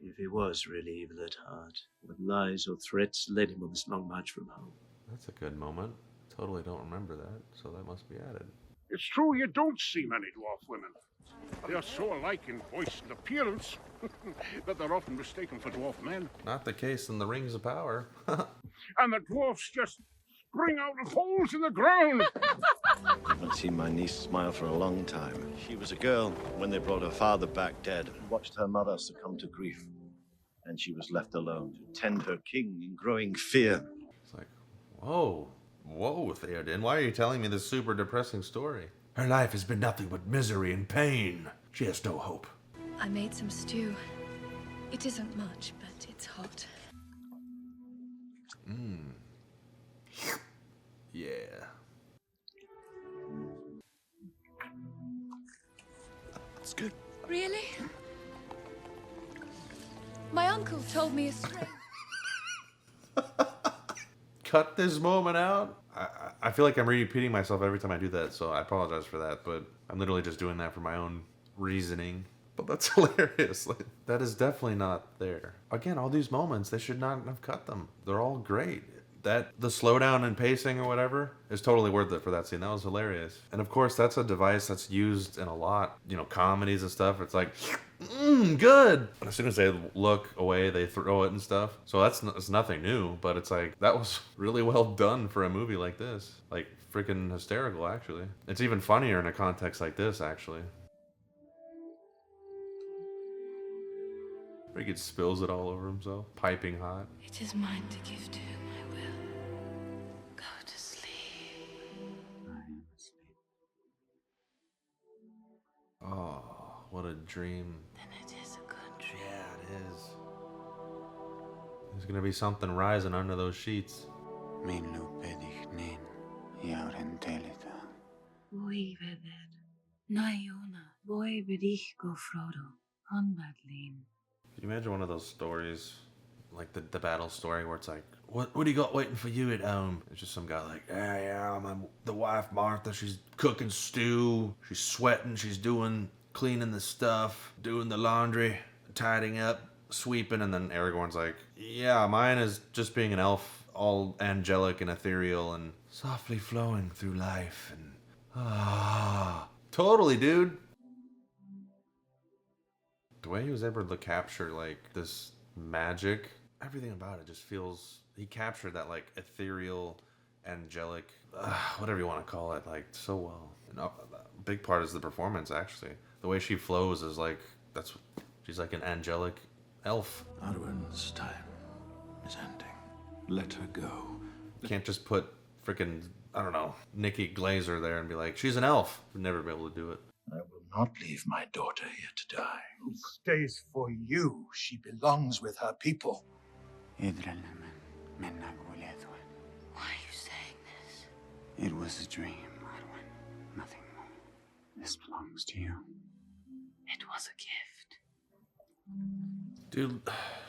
If he was really evil at heart, what lies or threats led him on this long march from home? That's a good moment. Totally don't remember that, so that must be added. It's true you don't see many dwarf women. They are so alike in voice and appearance that they're often mistaken for dwarf men. Not the case in the Rings of Power. And the dwarfs just spring out of holes in the ground. I've not seen my niece smile for a long time. She was a girl when they brought her father back dead and watched her mother succumb to grief. And she was left alone to tend her king in growing fear. It's like, whoa, Theoden, why are you telling me this super depressing story? Her life has been nothing but misery and pain. She has no hope. I made some stew. It isn't much, but it's hot. Mmm. Yeah. It's good. Really? My uncle told me a strange... Cut this moment out. I feel like I'm repeating myself every time I do that, so I apologize for that, but I'm literally just doing that for my own reasoning. But that's hilarious. Like, that is definitely not there. Again, all these moments, they should not have cut them. They're all great. The slowdown and pacing or whatever is totally worth it for that scene. That was hilarious. And of course, that's a device that's used in a lot, comedies and stuff. It's like, good. But as soon as they look away, they throw it and stuff. So it's nothing new, but it's like, that was really well done for a movie like this. Like, freaking hysterical, actually. It's even funnier in a context like this, actually. Where he gets spills it all over himself, piping hot. It is mine to give to whom I will. Go to sleep. Oh, what a dream. Then it is a good dream. Yeah, it is. There's gonna be something rising under those sheets. Minnu pedihnin jaurentelita. Voi veder. Naiona. Voi bedihko Frodo. Honbadlin. Can you imagine one of those stories, like the battle story, where it's like, what do you got waiting for you at home? It's just some guy like, yeah, the wife Martha, she's cooking stew, she's sweating, she's cleaning the stuff, doing the laundry, tidying up, sweeping, and then Aragorn's like, yeah, mine is just being an elf, all angelic and ethereal and softly flowing through life. And totally, dude. The way he was able to capture like this magic, everything about it just feels, he captured that like ethereal, angelic, whatever you want to call it, like so well. And a big part is the performance, actually. The way she flows is like, she's like an angelic elf. Arwen's time is ending. Let her go. You can't just put freaking, I don't know, Nikki Glaser there and be like, she's an elf. We'd never be able to do it. I will not leave my daughter here to die. Who stays for you? She belongs with her people. Why are you saying this? It was a dream, Arwen. Nothing more. This belongs to you. It was a gift. Dude,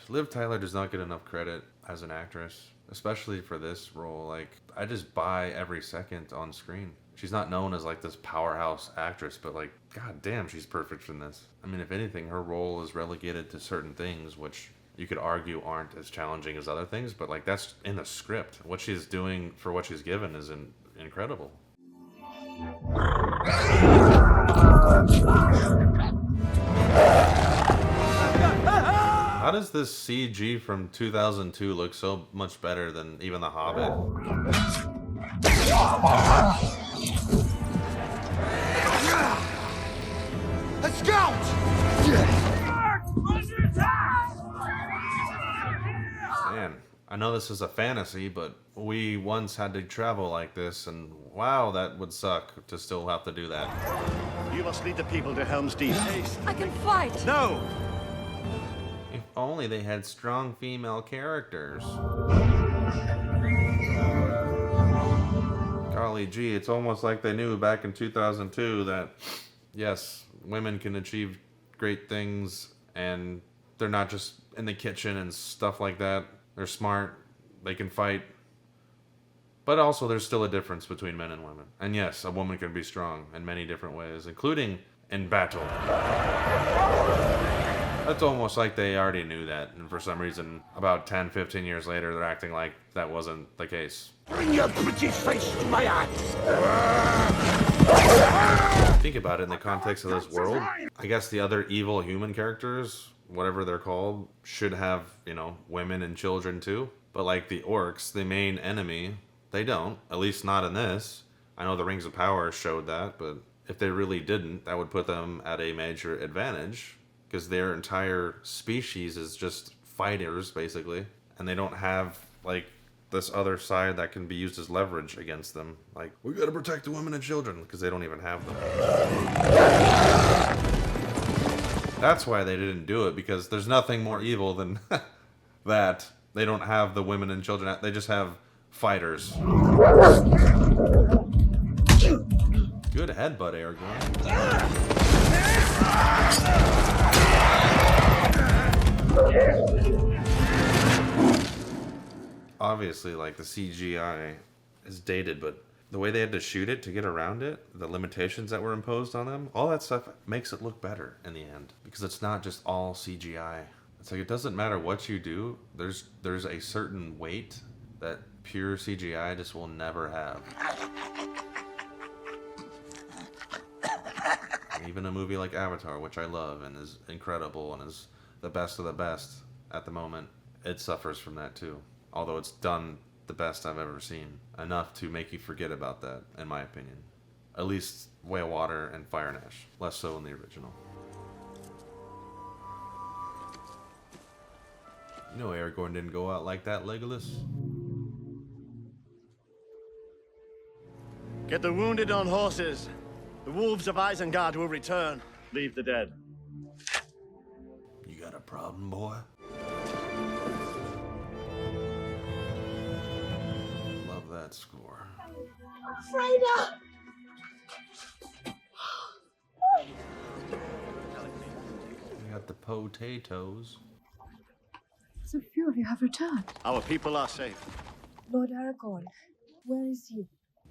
Liv Tyler does not get enough credit as an actress, especially for this role. Like, I just buy every second on screen. She's not known as like this powerhouse actress, but like, god damn, she's perfect in this. I mean, if anything, her role is relegated to certain things, which you could argue aren't as challenging as other things, but like, that's in the script. What she's doing for what she's given is incredible. How does this CG from 2002 look so much better than even The Hobbit? Let's go! Man, I know this is a fantasy, but we once had to travel like this, and wow, that would suck to still have to do that. You must lead the people to Helm's Deep. I can fight! No! If only they had strong female characters. Golly gee, it's almost like they knew back in 2002 that, yes, women can achieve great things, and they're not just in the kitchen and stuff like that. They're smart, they can fight. But also, there's still a difference between men and women. And yes, a woman can be strong in many different ways, including in battle. That's almost like they already knew that, and for some reason, about 10, 15 years later, they're acting like that wasn't the case. Bring your pretty face to my eyes! Think about it in the context of this world. I guess the other evil human characters, whatever they're called, should have, you know, women and children too. But like the orcs, the main enemy, they don't. At least not in this. I know the Rings of Power showed that, but if they really didn't, that would put them at a major advantage. Because their entire species is just fighters, basically. And they don't have, like, this other side that can be used as leverage against them. Like, we gotta protect the women and children, because they don't even have them. That's why they didn't do it, because there's nothing more evil than that. They don't have the women and children. They just have fighters. Good headbutt, Aragorn. Obviously, like, the CGI is dated, but the way they had to shoot it to get around it, the limitations that were imposed on them, all that stuff makes it look better in the end. Because it's not just all CGI. It's like, it doesn't matter what you do, there's a certain weight that pure CGI just will never have. Even a movie like Avatar, which I love and is incredible and is the best of the best at the moment, it suffers from that too. Although it's done the best I've ever seen. Enough to make you forget about that, in my opinion. At least Way of Water and Fire and Ash. Less so in the original. You know Aragorn didn't go out like that, Legolas. Get the wounded on horses. The wolves of Isengard will return. Leave the dead. You got a problem, boy? Love that score. Frodo! We got the potatoes. So few of you have returned. Our people are safe. Lord Aragorn, where is he?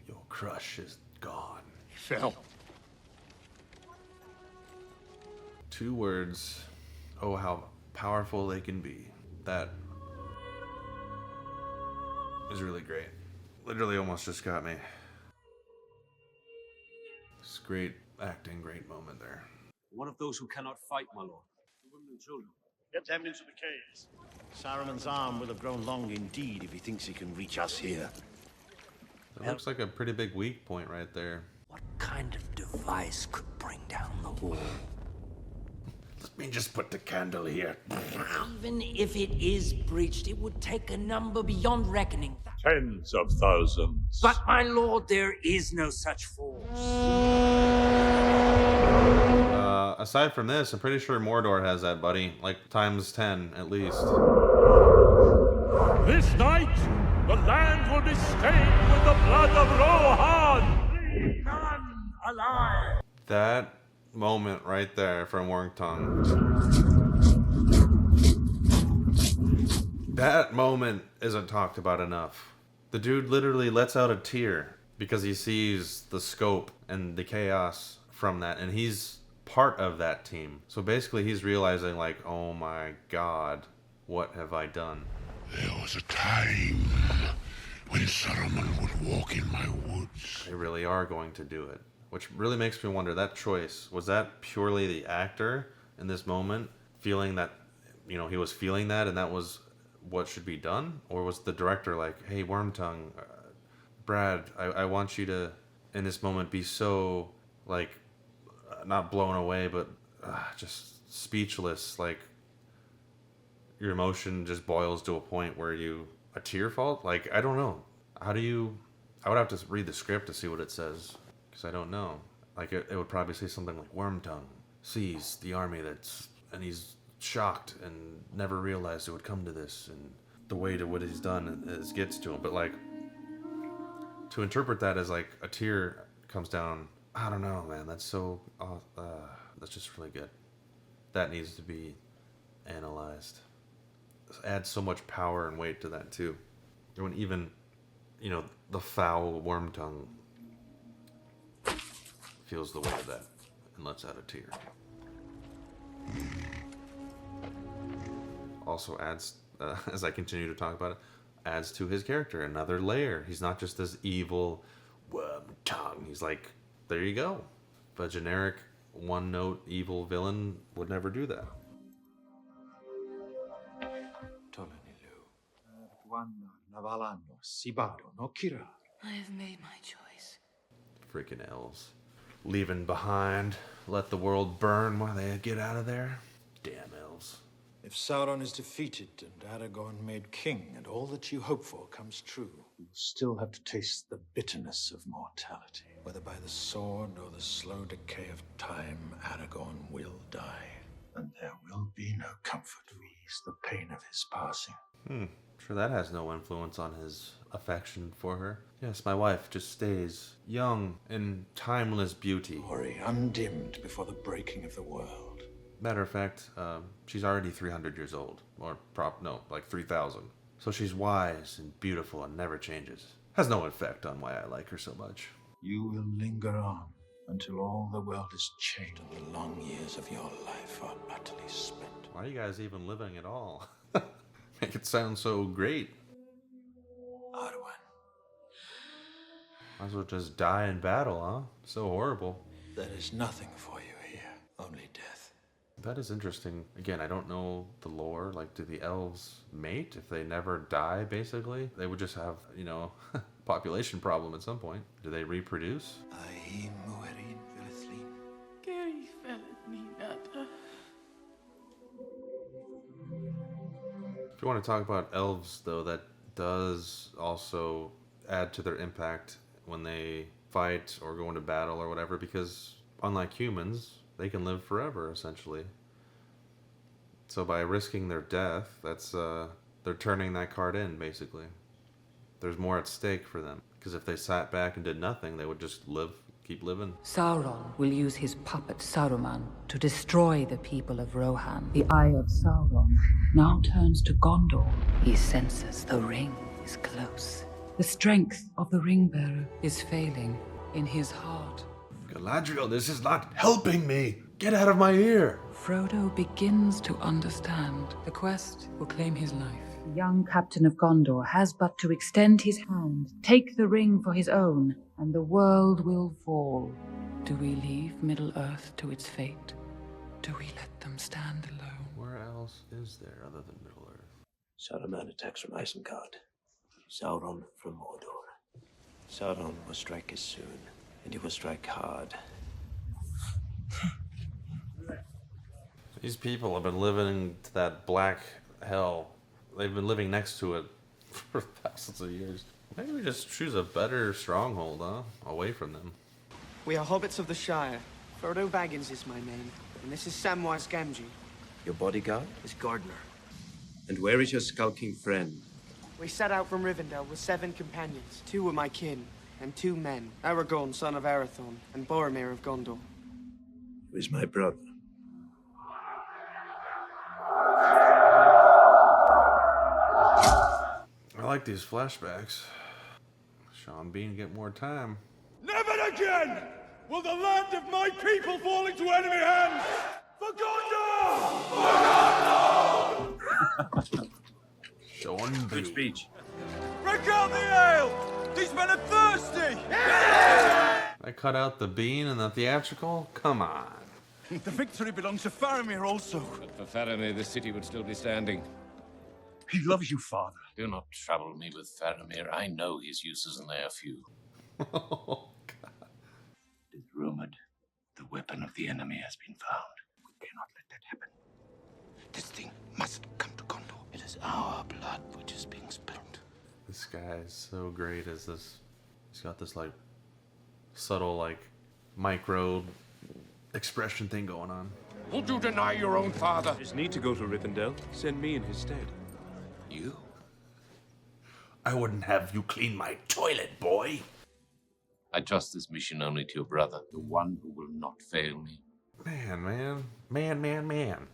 Your crush is gone. He fell. 2 words. Oh, how powerful they can be. That is really great. Literally almost just got me. It's great acting, great moment there. One of those who cannot fight, my lord. The women and children. Get them into the caves. Saruman's arm will have grown long indeed if he thinks he can reach us here. That looks like a pretty big weak point right there. What kind of device could bring down the wall? Let me just put the candle here. Even if it is breached, it would take a number beyond reckoning. Tens of thousands. But, my lord, there is no such force. Aside from this, I'm pretty sure Mordor has that, buddy. Like, times 10, at least. This night, the land will be stained with the blood of Rohan. None alive. That moment right there from Wormtongue. That moment isn't talked about enough. The dude literally lets out a tear because he sees the scope and the chaos from that, and he's part of that team. So basically he's realizing, like, oh my god, what have I done? There was a time when Saruman would walk in my woods. They really are going to do it. Which really makes me wonder, that choice, was that purely the actor in this moment feeling that, you know, he was feeling that and that was what should be done? Or was the director like, hey, Wormtongue, Brad, I want you to, in this moment, be so, like, not blown away, but just speechless, like, your emotion just boils to a point where a tear falls? Like, I don't know. How do you, I would have to read the script to see what it says. Because I don't know. Like, it would probably say something like, Wormtongue sees the army and he's shocked and never realized it would come to this, and the way to what he's done is gets to him. But, like, to interpret that as, like, a tear comes down, I don't know, man. That's so, that's just really good. That needs to be analyzed. This adds so much power and weight to that, too. When even, you know, the foul Wormtongue feels the weight of that and lets out a tear. Also adds, as I continue to talk about it, adds to his character another layer. He's not just this evil Wormtongue. He's like, there you go. But a generic one-note evil villain would never do that. I have made my choice. Freaking elves. Leaving behind, let the world burn while they get out of there. Damn elves. If Sauron is defeated and Aragorn made king and all that you hope for comes true, you still have to taste the bitterness of mortality. Whether by the sword or the slow decay of time, Aragorn will die. And there will be no comfort to ease the pain of his passing. Sure that has no influence on his affection for her. Yes, my wife just stays young in timeless beauty. Glory undimmed before the breaking of the world. Matter of fact, she's already 300 years old. Or, like 3,000. So she's wise and beautiful and never changes. Has no effect on why I like her so much. You will linger on until all the world is changed and the long years of your life are utterly spent. Why are you guys even living at all? Make it sound so great. Arwen. Might as well just die in battle, huh? So horrible. There is nothing for you here, only death. That is interesting. Again, I don't know the lore. Like, do the elves mate if they never die, basically? They would just have, you know, population problem at some point. Do they reproduce? If you want to talk about elves, though, that does also add to their impact when they fight or go into battle or whatever, because unlike humans, they can live forever, essentially. So by risking their death, that's they're turning that card in, basically. There's more at stake for them, because if they sat back and did nothing, they would just keep living. Sauron will use his puppet Saruman to destroy the people of Rohan. The eye of Sauron now turns to Gondor. He senses the ring is close. The strength of the ring-bearer is failing in his heart. Galadriel, this is not helping me! Get out of my ear! Frodo begins to understand. The quest will claim his life. The young captain of Gondor has but to extend his hand, take the ring for his own, and the world will fall. Do we leave Middle-earth to its fate? Do we let them stand alone? Where else is there other than Middle-earth? Saruman attacks from Isengard. Sauron from Mordor. Sauron will strike us soon, and he will strike hard. These people have been living to that black hell. They've been living next to it for thousands of years. Maybe we just choose a better stronghold, huh? Away from them. We are hobbits of the Shire. Frodo Baggins is my name, and this is Samwise Gamgee. Your bodyguard? His gardener. And where is your skulking friend? We set out from Rivendell with 7 companions. 2 were my kin, and 2 men. Aragorn, son of Arathorn, and Boromir of Gondor. Who is my brother? I like these flashbacks. Sean Bean get more time. Never again will the land of my people fall into enemy hands! For Gondor! Sean Bean. Good speech. Break out the ale! These men are thirsty! I cut out the bean and the theatrical? Come on. The victory belongs to Faramir also. But for Faramir, the city would still be standing. He loves you, father. Do not trouble me with Faramir. I know his uses, and they are few. Oh, God. It is rumored the weapon of the enemy has been found. We cannot let that happen. This thing must come to Gondor. It is our blood which is being spilled. This guy is so great as this. He's got this, like, subtle, like, micro expression thing going on. Would you deny your own father? There's need to go to Rivendell. Send me in his stead. You? I wouldn't have you clean my toilet, boy. I trust this mission only to your brother, the one who will not fail me. Man.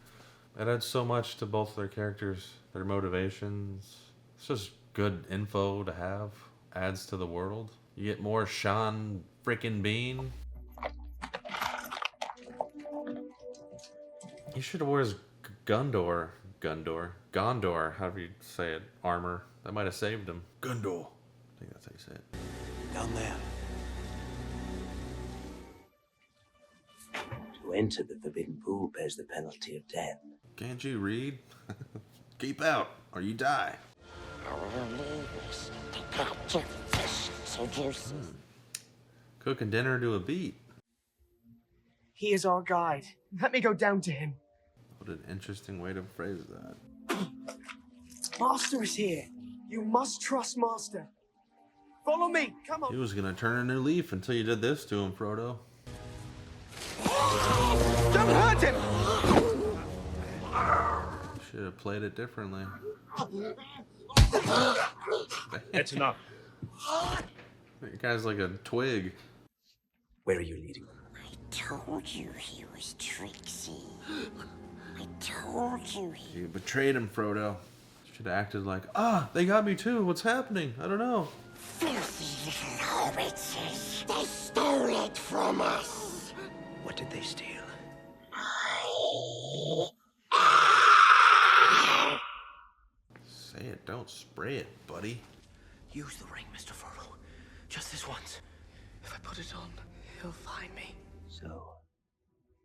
It adds so much to both their characters, their motivations. It's just good info to have. Adds to the world. You get more Sean freaking Bean. You should have wears Gondor, however you say it, armor. That might have saved him. Gondor. I think that's how you say it. Down there. To enter the Forbidden Pool bears the penalty of death. Can't you read? Keep out, or you die. Cooking dinner to a beat. He is our guide. Let me go down to him. What an interesting way to phrase that. Master is here. You must trust Master. Follow me. Come on. He was gonna turn a new leaf until you did this to him, Frodo. Don't hurt him! You should have played it differently. That's enough. That guy's like a twig. Where are you leading? I told you he was tricksy. I told you he... You betrayed him, Frodo. Should have acted like, they got me too. What's happening? I don't know. Filthy little hobbitses. They stole it from us. What did they steal? Say it, don't spray it, buddy. Use the ring, Mr. Frodo. Just this once. If I put it on, he'll find me. So,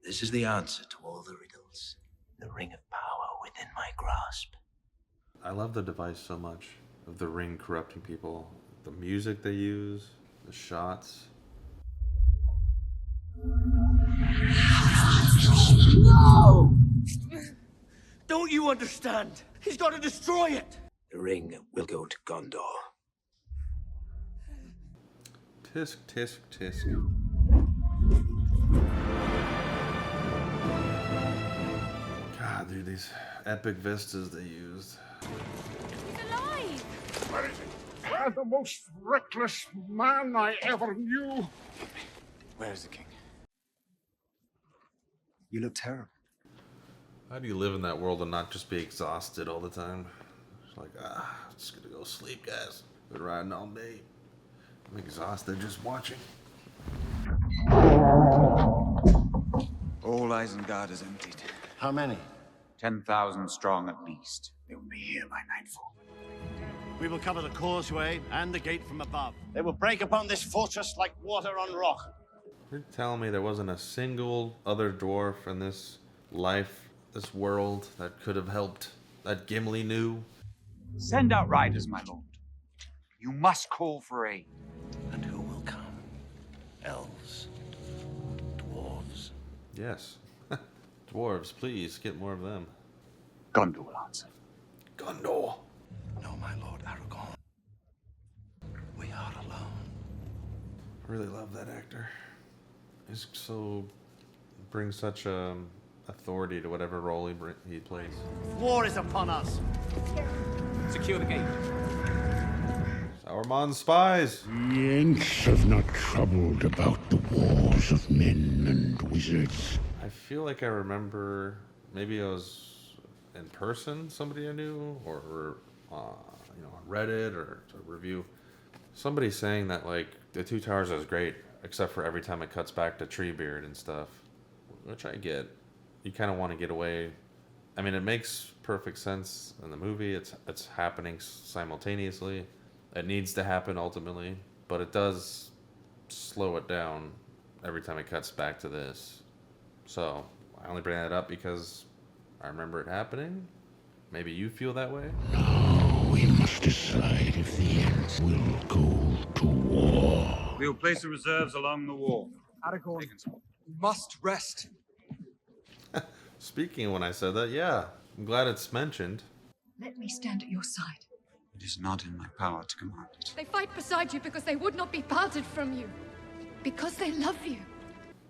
this is the answer to all the riddles. The ring of power within my grasp. I love the device so much of the ring corrupting people. The music they use, the shots. No! Don't you understand? He's got to destroy it. The ring will go to Gondor. Tisk, tisk, tisk. God, dude, these epic vistas they used. He's alive! Where is he? The most reckless man I ever knew. Where's the king? You look terrible. How do you live in that world and not just be exhausted all the time? It's like, I'm just gonna go sleep, guys. Been riding all day. I'm exhausted just watching. All Isengard is emptied. How many? 10,000 strong at least. They will be here by nightfall. We will cover the causeway and the gate from above. They will break upon this fortress like water on rock. You're telling me there wasn't a single other dwarf in this life, this world, that could have helped, that Gimli knew? Send out riders, my lord. You must call for aid. And who will come? Elves? Dwarves? Yes. Dwarves, please, get more of them. Gondor will answer. Gondor! No, my lord Aragorn. We are alone. I really love that actor. He's so... brings such authority to whatever role he plays. War is upon us. Secure the gate. Sauron's spies! The Ents have not troubled about the wars of men and wizards. I feel like I remember, maybe it was in person, somebody I knew, or on Reddit or a review, somebody saying that like the Two Towers is great, except for every time it cuts back to Treebeard and stuff, which I get. You kind of want to get away. I mean, it makes perfect sense in the movie. It's happening simultaneously. It needs to happen ultimately, but it does slow it down every time it cuts back to this. So I only bring that up because I remember it happening. Maybe you feel that way? Now we must decide if the Ents will go to war. We will place the reserves along the wall. Aragorn, you must rest. Speaking when I said that, yeah. I'm glad it's mentioned. Let me stand at your side. It is not in my power to command it. They fight beside you because they would not be parted from you. Because they love you.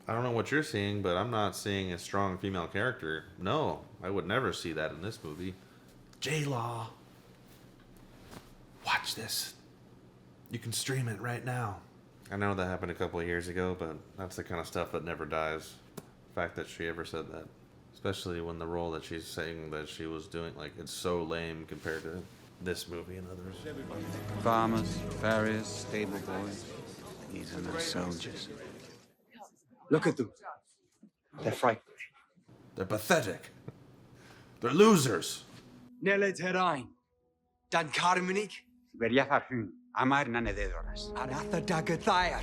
I don't know what you're seeing, but I'm not seeing a strong female character. No, I would never see that in this movie. J-Law. Watch this. You can stream it right now. I know that happened a couple of years ago, but that's the kind of stuff that never dies. The fact that she ever said that. Especially when the role that she's saying that she was doing, like, it's so lame compared to this movie and others. Farmers, farriers, stable boys. These are no soldiers. Look at them. They're frightened. They're pathetic. They're losers. Neled Herain. Dan Carminig. Veriafarhun. Amar nanededoras. Anatha Dagathair.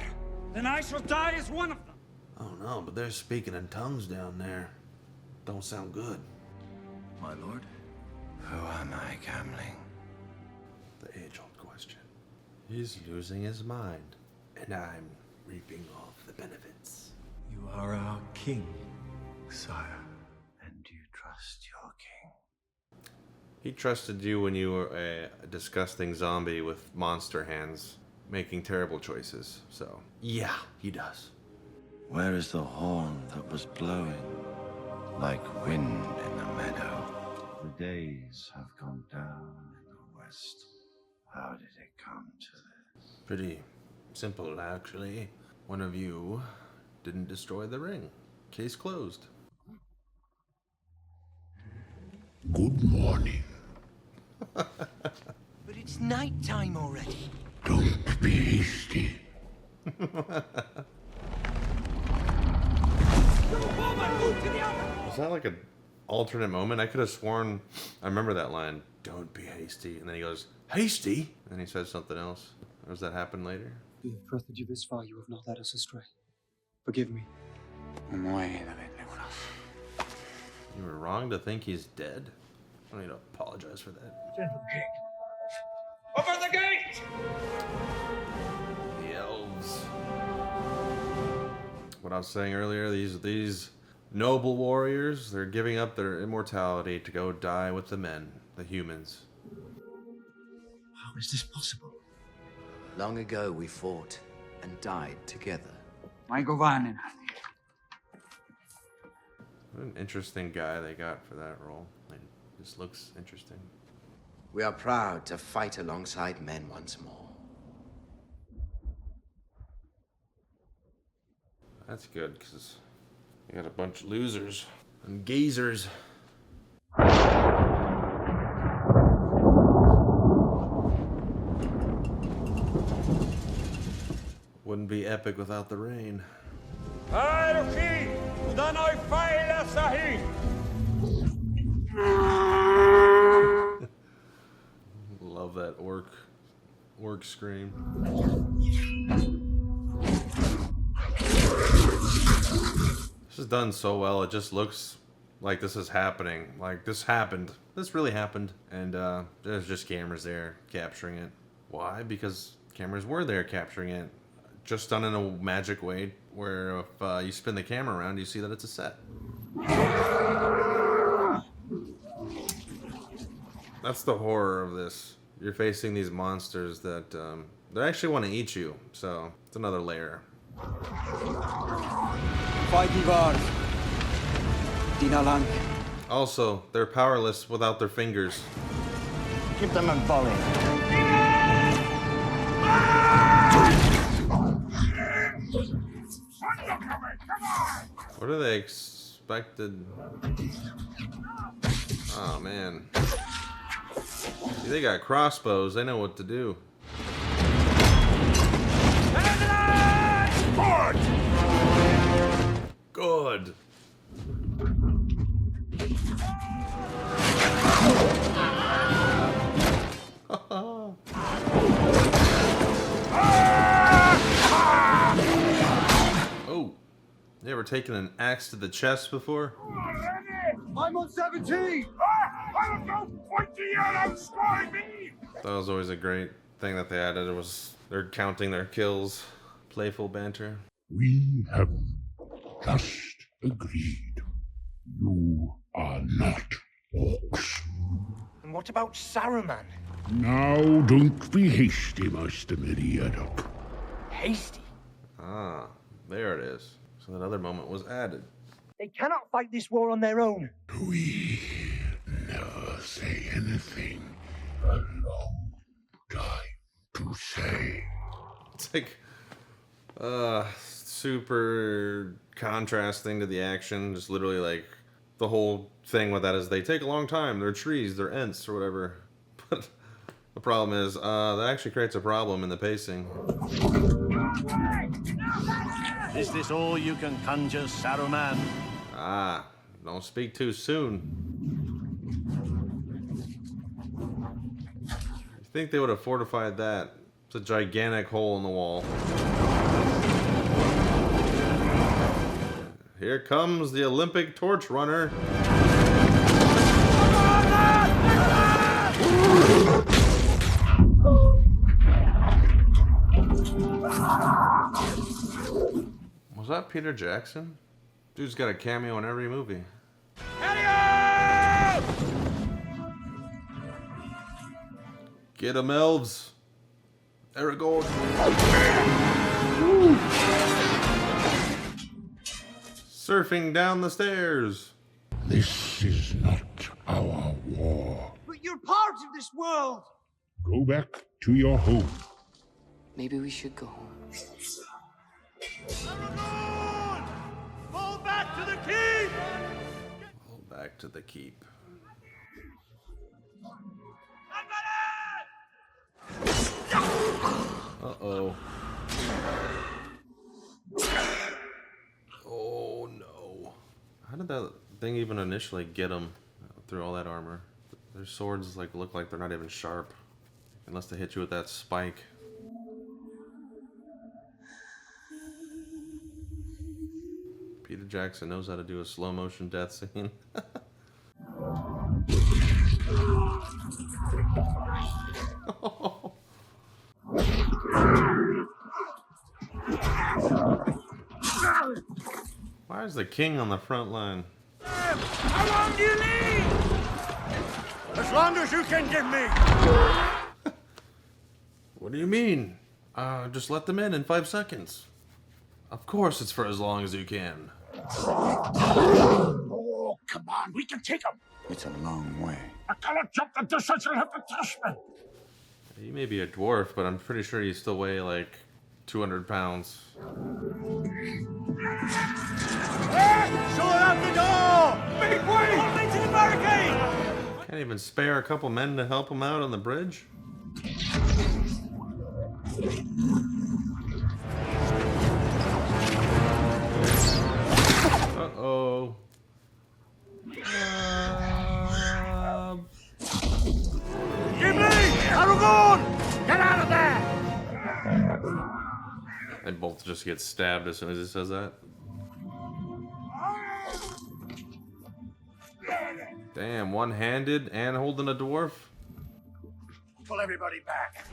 Then I shall die as one of them. Oh no, but they're speaking in tongues down there. Don't sound good. My lord? Who am I, Gamling? The age-old question. He's losing his mind, and I'm reaping all the benefits. You are our king, sire. And you trust your king? He trusted you when you were a disgusting zombie with monster hands, making terrible choices. So, yeah, he does. Where is the horn that was blowing? Like wind in the meadow. The days have gone down in the west. How did it come to this? Pretty simple, actually. One of you didn't destroy the ring. Case closed. Good morning. But it's night time already. Don't be hasty. Was that like an alternate moment? I could have sworn I remember that line. Don't be hasty. And then he goes, hasty? And then he says something else. Or does that happen later? We have trusted you this far. You have not led us astray. Forgive me. You were wrong to think he's dead. I don't need to apologize for that. Gentle King. Over the gate! The elves. What I was saying earlier, these noble warriors, they're giving up their immortality to go die with the men, the humans. How is this possible? Long ago we fought and died together. What an interesting guy they got for that role. It just looks interesting. We are proud to fight alongside men once more. That's good, because you got a bunch of losers and geezers. Wouldn't be epic without the rain. orc scream. This is done so well. It just looks like this is happening. Like this happened. This really happened. And there's just cameras there capturing it. Why? Because cameras were there capturing it. Just done in a magic way where if you spin the camera around, you see that it's a set. That's the horror of this. You're facing these monsters that they actually want to eat you. So it's another layer. Also, they're powerless without their fingers. Keep them in volley. What are they expected? Oh man. See, they got crossbows, they know what to do. Good. Oh, you ever taken an axe to the chest before? I'm on 17! I don't know, 20 yet, outscoring me! That was always a great thing that they added. It was they're counting their kills. Playful banter. We have just agreed. You are not orcs. And what about Saruman? Now don't be hasty, Master Meriadoc. Hasty? Ah, there it is. So that other moment was added. They cannot fight this war on their own. We never say anything a long time to say. It's like super contrasting to the action. Just literally like the whole thing with that is they take a long time. They're trees, they're ents or whatever. But the problem is that actually creates a problem in the pacing. Is this all you can conjure, Saruman? Ah, don't speak too soon. You think they would have fortified that? It's a gigantic hole in the wall. Here comes the Olympic torch runner. Was that Peter Jackson? Dude's got a cameo in every movie. Get him, elves. Aragorn. Surfing down the stairs. This is not our war. But you're part of this world! Go back to your home. Maybe we should go home. Aragorn! Fall back to the keep! Fall back to the keep. Uh-oh. Oh no. How did that thing even initially get them through all that armor? Their swords like look like they're not even sharp. Unless they hit you with that spike. Peter Jackson knows how to do a slow motion death scene. Why is the king on the front line? How long do you need? As long as you can give me. What do you mean? Just let them in 5 seconds. Of course it's for as long as you can. Oh, come on, we can take him. It's a long way. I cannot jump the distance, you'll have to trust me. You may be a dwarf, but I'm pretty sure you still weigh like 200 pounds. Shut up the door! Make way! Hold me to the barricade! Can't even spare a couple men to help him out on the bridge? Uh-oh. Give me! Aragorn! both just get stabbed as soon as he says that. Damn, one-handed and holding a dwarf? Pull everybody back.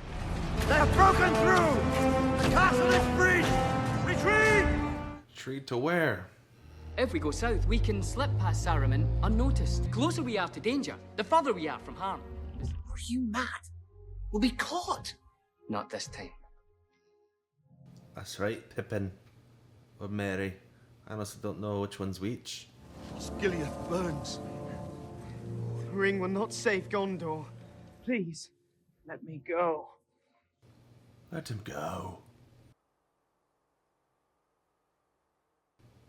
They've broken through! The castle is breached! Retreat! Retreat to where? If we go south, we can slip past Saruman unnoticed. The closer we are to danger, the further we are from harm. Are you mad? We'll be caught. Not this time. That's right, Pippin. Or Mary. I honestly don't know which one's which. Gilead burns. The ring will not save Gondor. Please, let me go. Let him go.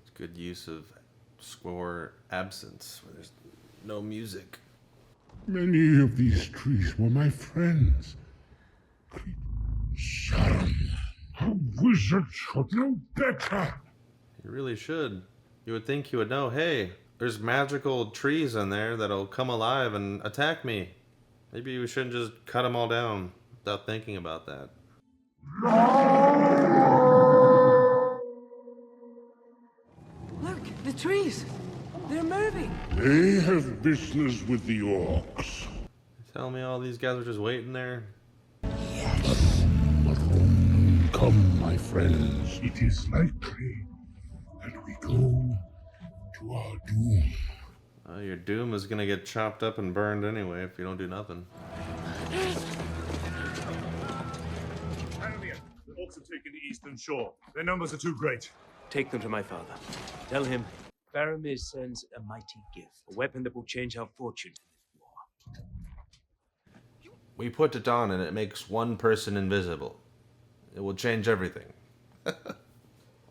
It's good use of score absence where there's no music. Many of these trees were my friends. Sharon, a wizard should know better. You really should. You would think you would know, hey, there's magical trees in there that'll come alive and attack me. Maybe you shouldn't just cut them all down without thinking about that. Look, the trees. They're moving. They have business with the orcs. Tell me all these guys are just waiting there? Come, my friends, it is likely that we go to our doom. Your doom is gonna get chopped up and burned anyway if you don't do nothing. The orcs have taken the eastern shore. Their numbers are too great. Take them to my father. Tell him Faramir sends a mighty gift, a weapon that will change our fortune in this war. We put it on and it makes one person invisible. It will change everything.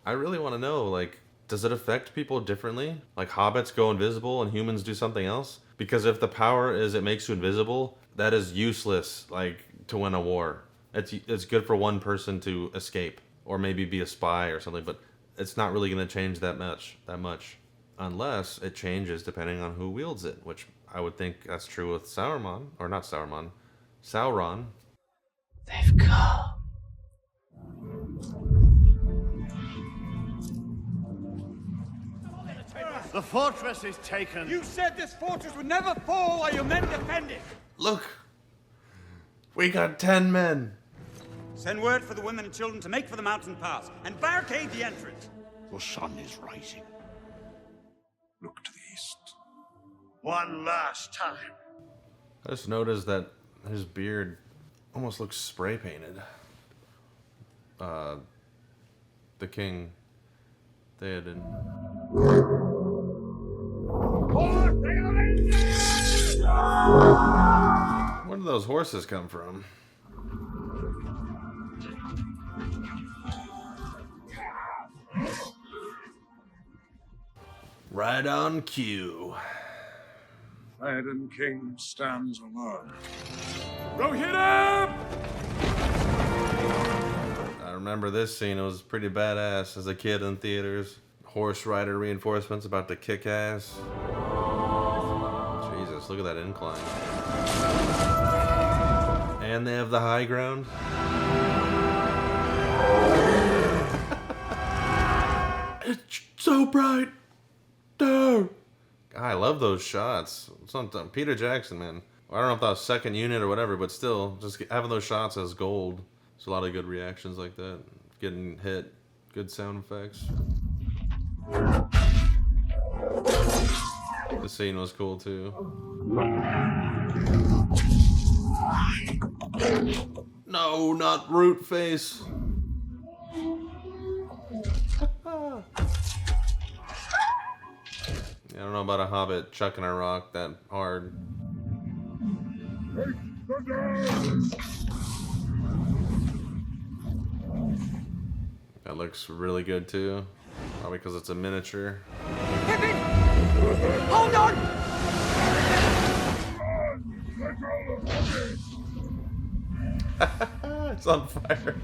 I really want to know, like, does it affect people differently? Like hobbits go invisible and humans do something else? Because if the power is it makes you invisible, that is useless, like, to win a war. It's good for one person to escape or maybe be a spy or something, but it's not really going to change that much. Unless it changes depending on who wields it, which I would think that's true with Sauron, or not Sauron, Sauron. They've come. The fortress is taken. You said this fortress would never fall while your men defend it. Look! We got 10 men. Send word for the women and children to make for the mountain pass and barricade the entrance. The sun is rising. Look to the east. One last time. I just noticed that his beard almost looks spray painted. The king, Theoden. Where do those horses come from? Right on cue. Theoden King stands alone. Rohit! I remember this scene. It was pretty badass as a kid in theaters. Horse rider reinforcements about to kick ass. Jesus, look at that incline. And they have the high ground. It's so bright. No. I love those shots. Sometimes Peter Jackson, man. I don't know if that was second unit or whatever, but still, just having those shots as gold. There's a lot of good reactions like that. Getting hit, good sound effects. The scene was cool too. No, not root face. I don't know about a hobbit chucking a rock that hard. That looks really good too. Probably because it's a miniature. Pippin! Hold on! It's on fire.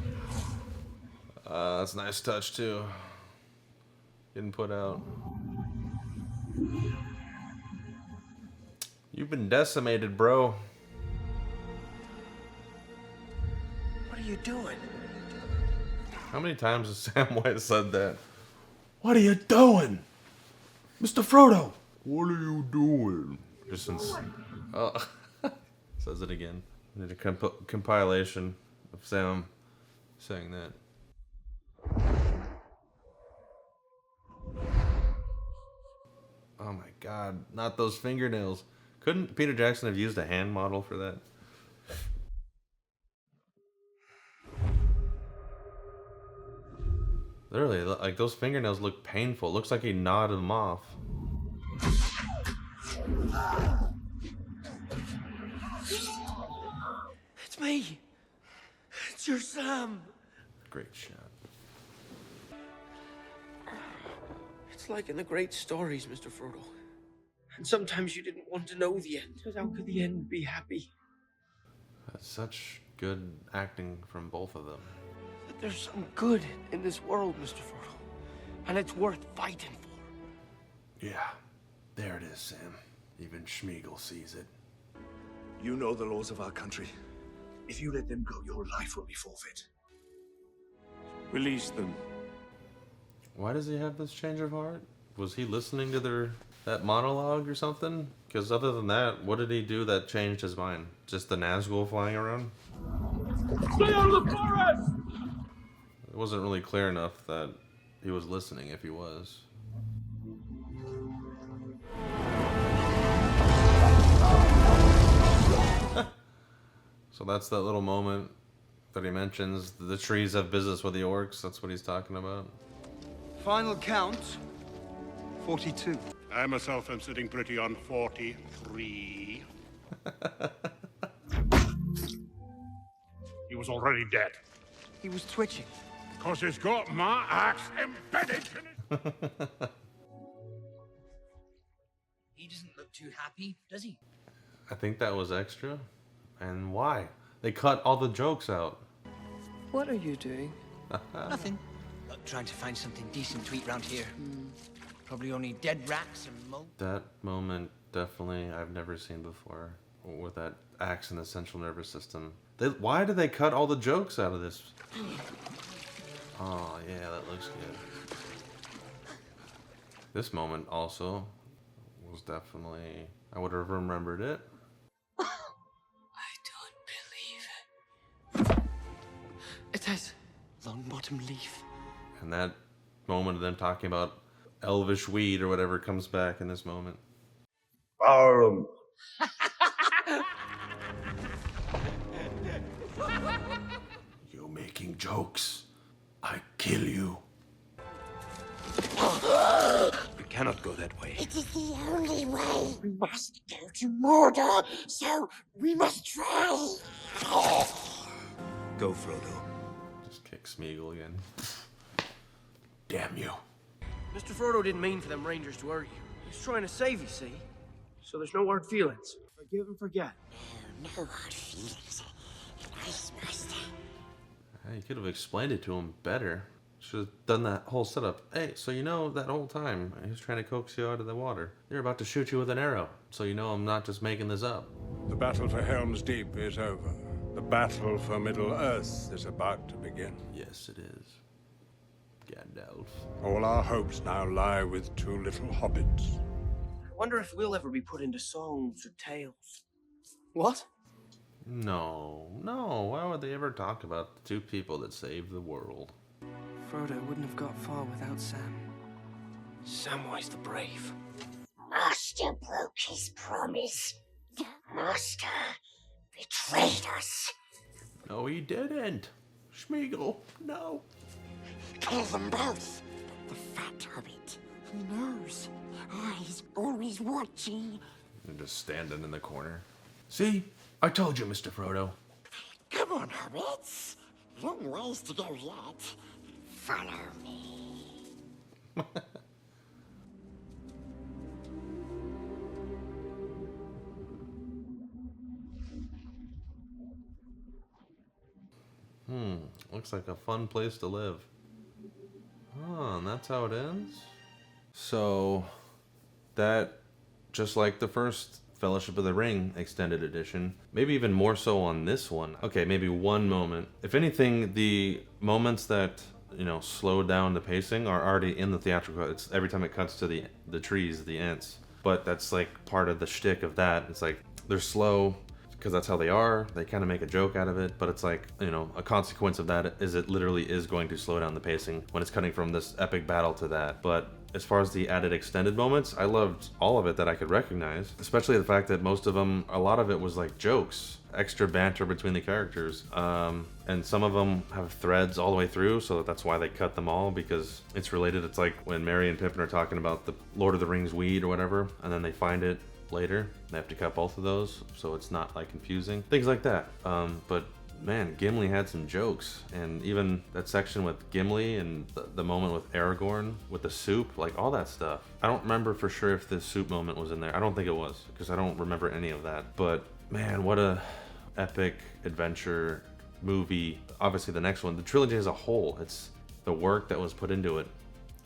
That's a nice touch too. Getting put out. You've been decimated, bro. What are you doing? How many times has Samwise said that? What are you doing? Mr. Frodo! What are you doing? Just since... Oh. Says it again. I need a compilation of Sam saying that. Oh my god, not those fingernails. Couldn't Peter Jackson have used a hand model for that? Literally, like those fingernails look painful. Looks like he gnawed them off. It's me. It's your Sam. Great shot. It's like in the great stories, Mr. Frodo. And sometimes you didn't want to know the end, because how could the end be happy? That's such good acting from both of them. But there's some good in this world, Mr. Frodo. And it's worth fighting for. Yeah, there it is, Sam. Even Schmeagol sees it. You know the laws of our country. If you let them go, your life will be forfeit. Release them. Why does he have this change of heart? Was he listening to that monologue or something? Because other than that, what did he do that changed his mind? Just the Nazgul flying around? Stay out of the forest! It wasn't really clear enough that he was listening if he was. So that's that little moment that he mentions. The trees have business with the orcs. That's what he's talking about. Final count, 42. I myself am sitting pretty on 43. He was already dead. He was twitching. Because he's got my axe embedded in it. He doesn't look too happy, does he? I think that was extra. And why? They cut all the jokes out. What are you doing? Nothing. Trying to find something decent to eat around here. Probably only dead rats and mold. That moment, definitely, I've never seen before. With that axe in the central nervous system. Why did they cut all the jokes out of this? Oh, yeah, that looks good. This moment also was definitely... I would have remembered it. It has Longbottom leaf. And that moment of them talking about elvish weed or whatever comes back in this moment. You're making jokes. I kill you. We cannot go that way. It is the only way. We must go to Mordor, so we must try. Go, Frodo. Just kick Smeagol again. Damn you. Mr. Frodo didn't mean for them rangers to hurt you. He's trying to save you, see? So there's no hard feelings. Forgive and forget. No hard feelings. Nice, master. You could have explained it to him better. Should have done that whole setup. Hey, so you know that whole time he was trying to coax you out of the water. They're about to shoot you with an arrow. So you know I'm not just making this up. The battle for Helm's Deep is over. The battle for Middle-earth is about to begin. Yes, it is. Gandalf. All our hopes now lie with two little hobbits. I wonder if we'll ever be put into songs or tales. What? No. Why would they ever talk about the two people that saved the world? Frodo wouldn't have got far without Sam. Samwise the Brave. Master broke his promise. Master betrayed us. No, he didn't. Smeagol, no. Kill them both. The fat hobbit. He knows. He's always watching. And just standing in the corner. See? I told you, Mr. Frodo. Come on, hobbits. Long ways to go yet. Follow me. Looks like a fun place to live. Oh, and that's how it ends? So, that, just like the first Fellowship of the Ring extended edition, maybe even more so on this one. Okay, maybe one moment. If anything, the moments that you know, slowed down the pacing are already in the theatrical cut. It's every time it cuts to the trees, the ants. But that's like part of the shtick of that. It's like they're slow because that's how they are. They kind of make a joke out of it, but it's like, you know, a consequence of that is it literally is going to slow down the pacing when it's cutting from this epic battle to that. But as far as the added extended moments, I loved all of it that I could recognize, especially the fact that most of them, a lot of it was like jokes, extra banter between the characters. And some of them have threads all the way through, so that's why they cut them all, because it's related. It's like when Merry and Pippin are talking about the Lord of the Rings weed or whatever, and then they find it later. They have to cut both of those, so it's not like confusing. Things like that. But man, Gimli had some jokes, and even that section with Gimli and the moment with Aragorn with the soup, like all that stuff. I don't remember for sure if the soup moment was in there. I don't think it was, because I don't remember any of that. But man, what a epic adventure movie. Obviously the next one, the trilogy as a whole, it's the work that was put into it.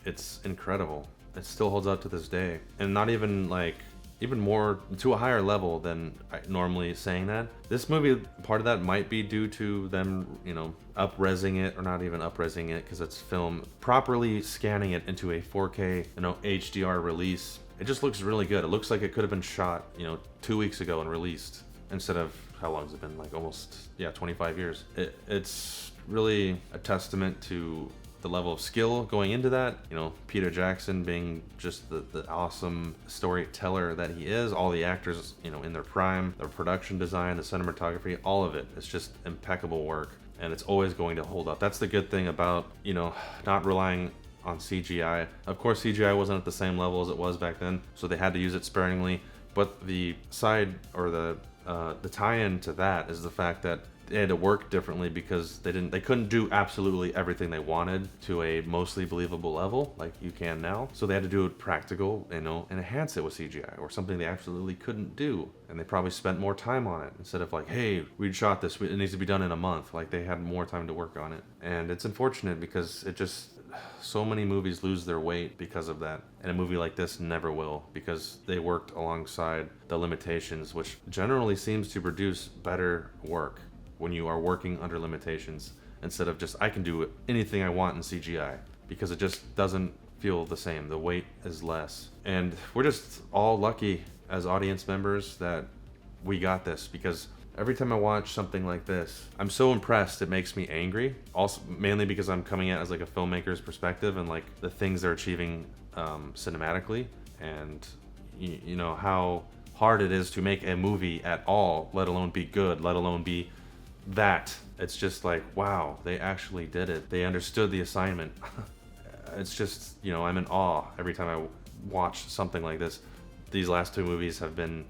It's incredible. It still holds up to this day, and not even like even more to a higher level than I normally saying that. This movie, part of that might be due to them, you know, up-resing it, or not even up-resing it because it's film, properly scanning it into a 4K, you know, HDR release. It just looks really good. It looks like it could have been shot, you know, 2 weeks ago and released instead of, how long has it been? Like almost, yeah, 25 years. It's really a testament to the level of skill going into that. You know, Peter Jackson being just the awesome storyteller that he is, all the actors, you know, in their prime, the production design, the cinematography, all of it. It's just impeccable work, and it's always going to hold up. That's the good thing about, you know, not relying on CGI. Of course, CGI wasn't at the same level as it was back then, so they had to use it sparingly. But the side, or the tie-in to that is the fact that they had to work differently because they couldn't do absolutely everything they wanted to a mostly believable level like you can now. So they had to do it practical, you know, and enhance it with CGI, or something they absolutely couldn't do. And they probably spent more time on it instead of like, hey, we shot this, it needs to be done in a month. Like, they had more time to work on it. And it's unfortunate because it just, so many movies lose their weight because of that. And a movie like this never will, because they worked alongside the limitations, which generally seems to produce better work when you are working under limitations, instead of just, I can do anything I want in CGI, because it just doesn't feel the same. The weight is less. And we're just all lucky as audience members that we got this, because every time I watch something like this, I'm so impressed it makes me angry. Also, mainly because I'm coming at it as like a filmmaker's perspective, and like the things they're achieving cinematically, and you know how hard it is to make a movie at all, let alone be good, let alone be that. It's just like, wow, they actually did it. They understood the assignment. It's just, you know, I'm in awe every time I watch something like this. These last two movies have been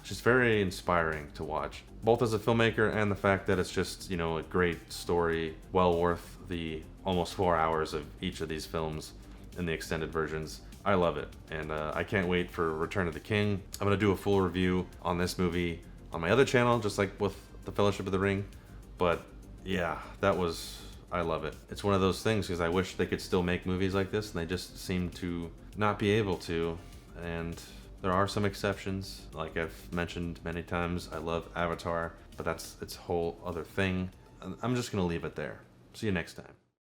just very inspiring to watch, both as a filmmaker and the fact that it's just, you know, a great story, well worth the almost 4 hours of each of these films in the extended versions. I love it, and I can't wait for Return of the King. I'm gonna do a full review on this movie on my other channel, just like with the Fellowship of the Ring. But yeah, I love it. It's one of those things, because I wish they could still make movies like this, and they just seem to not be able to. And there are some exceptions, like I've mentioned many times. I love Avatar, but that's its whole other thing. I'm just gonna leave it there. See you next time.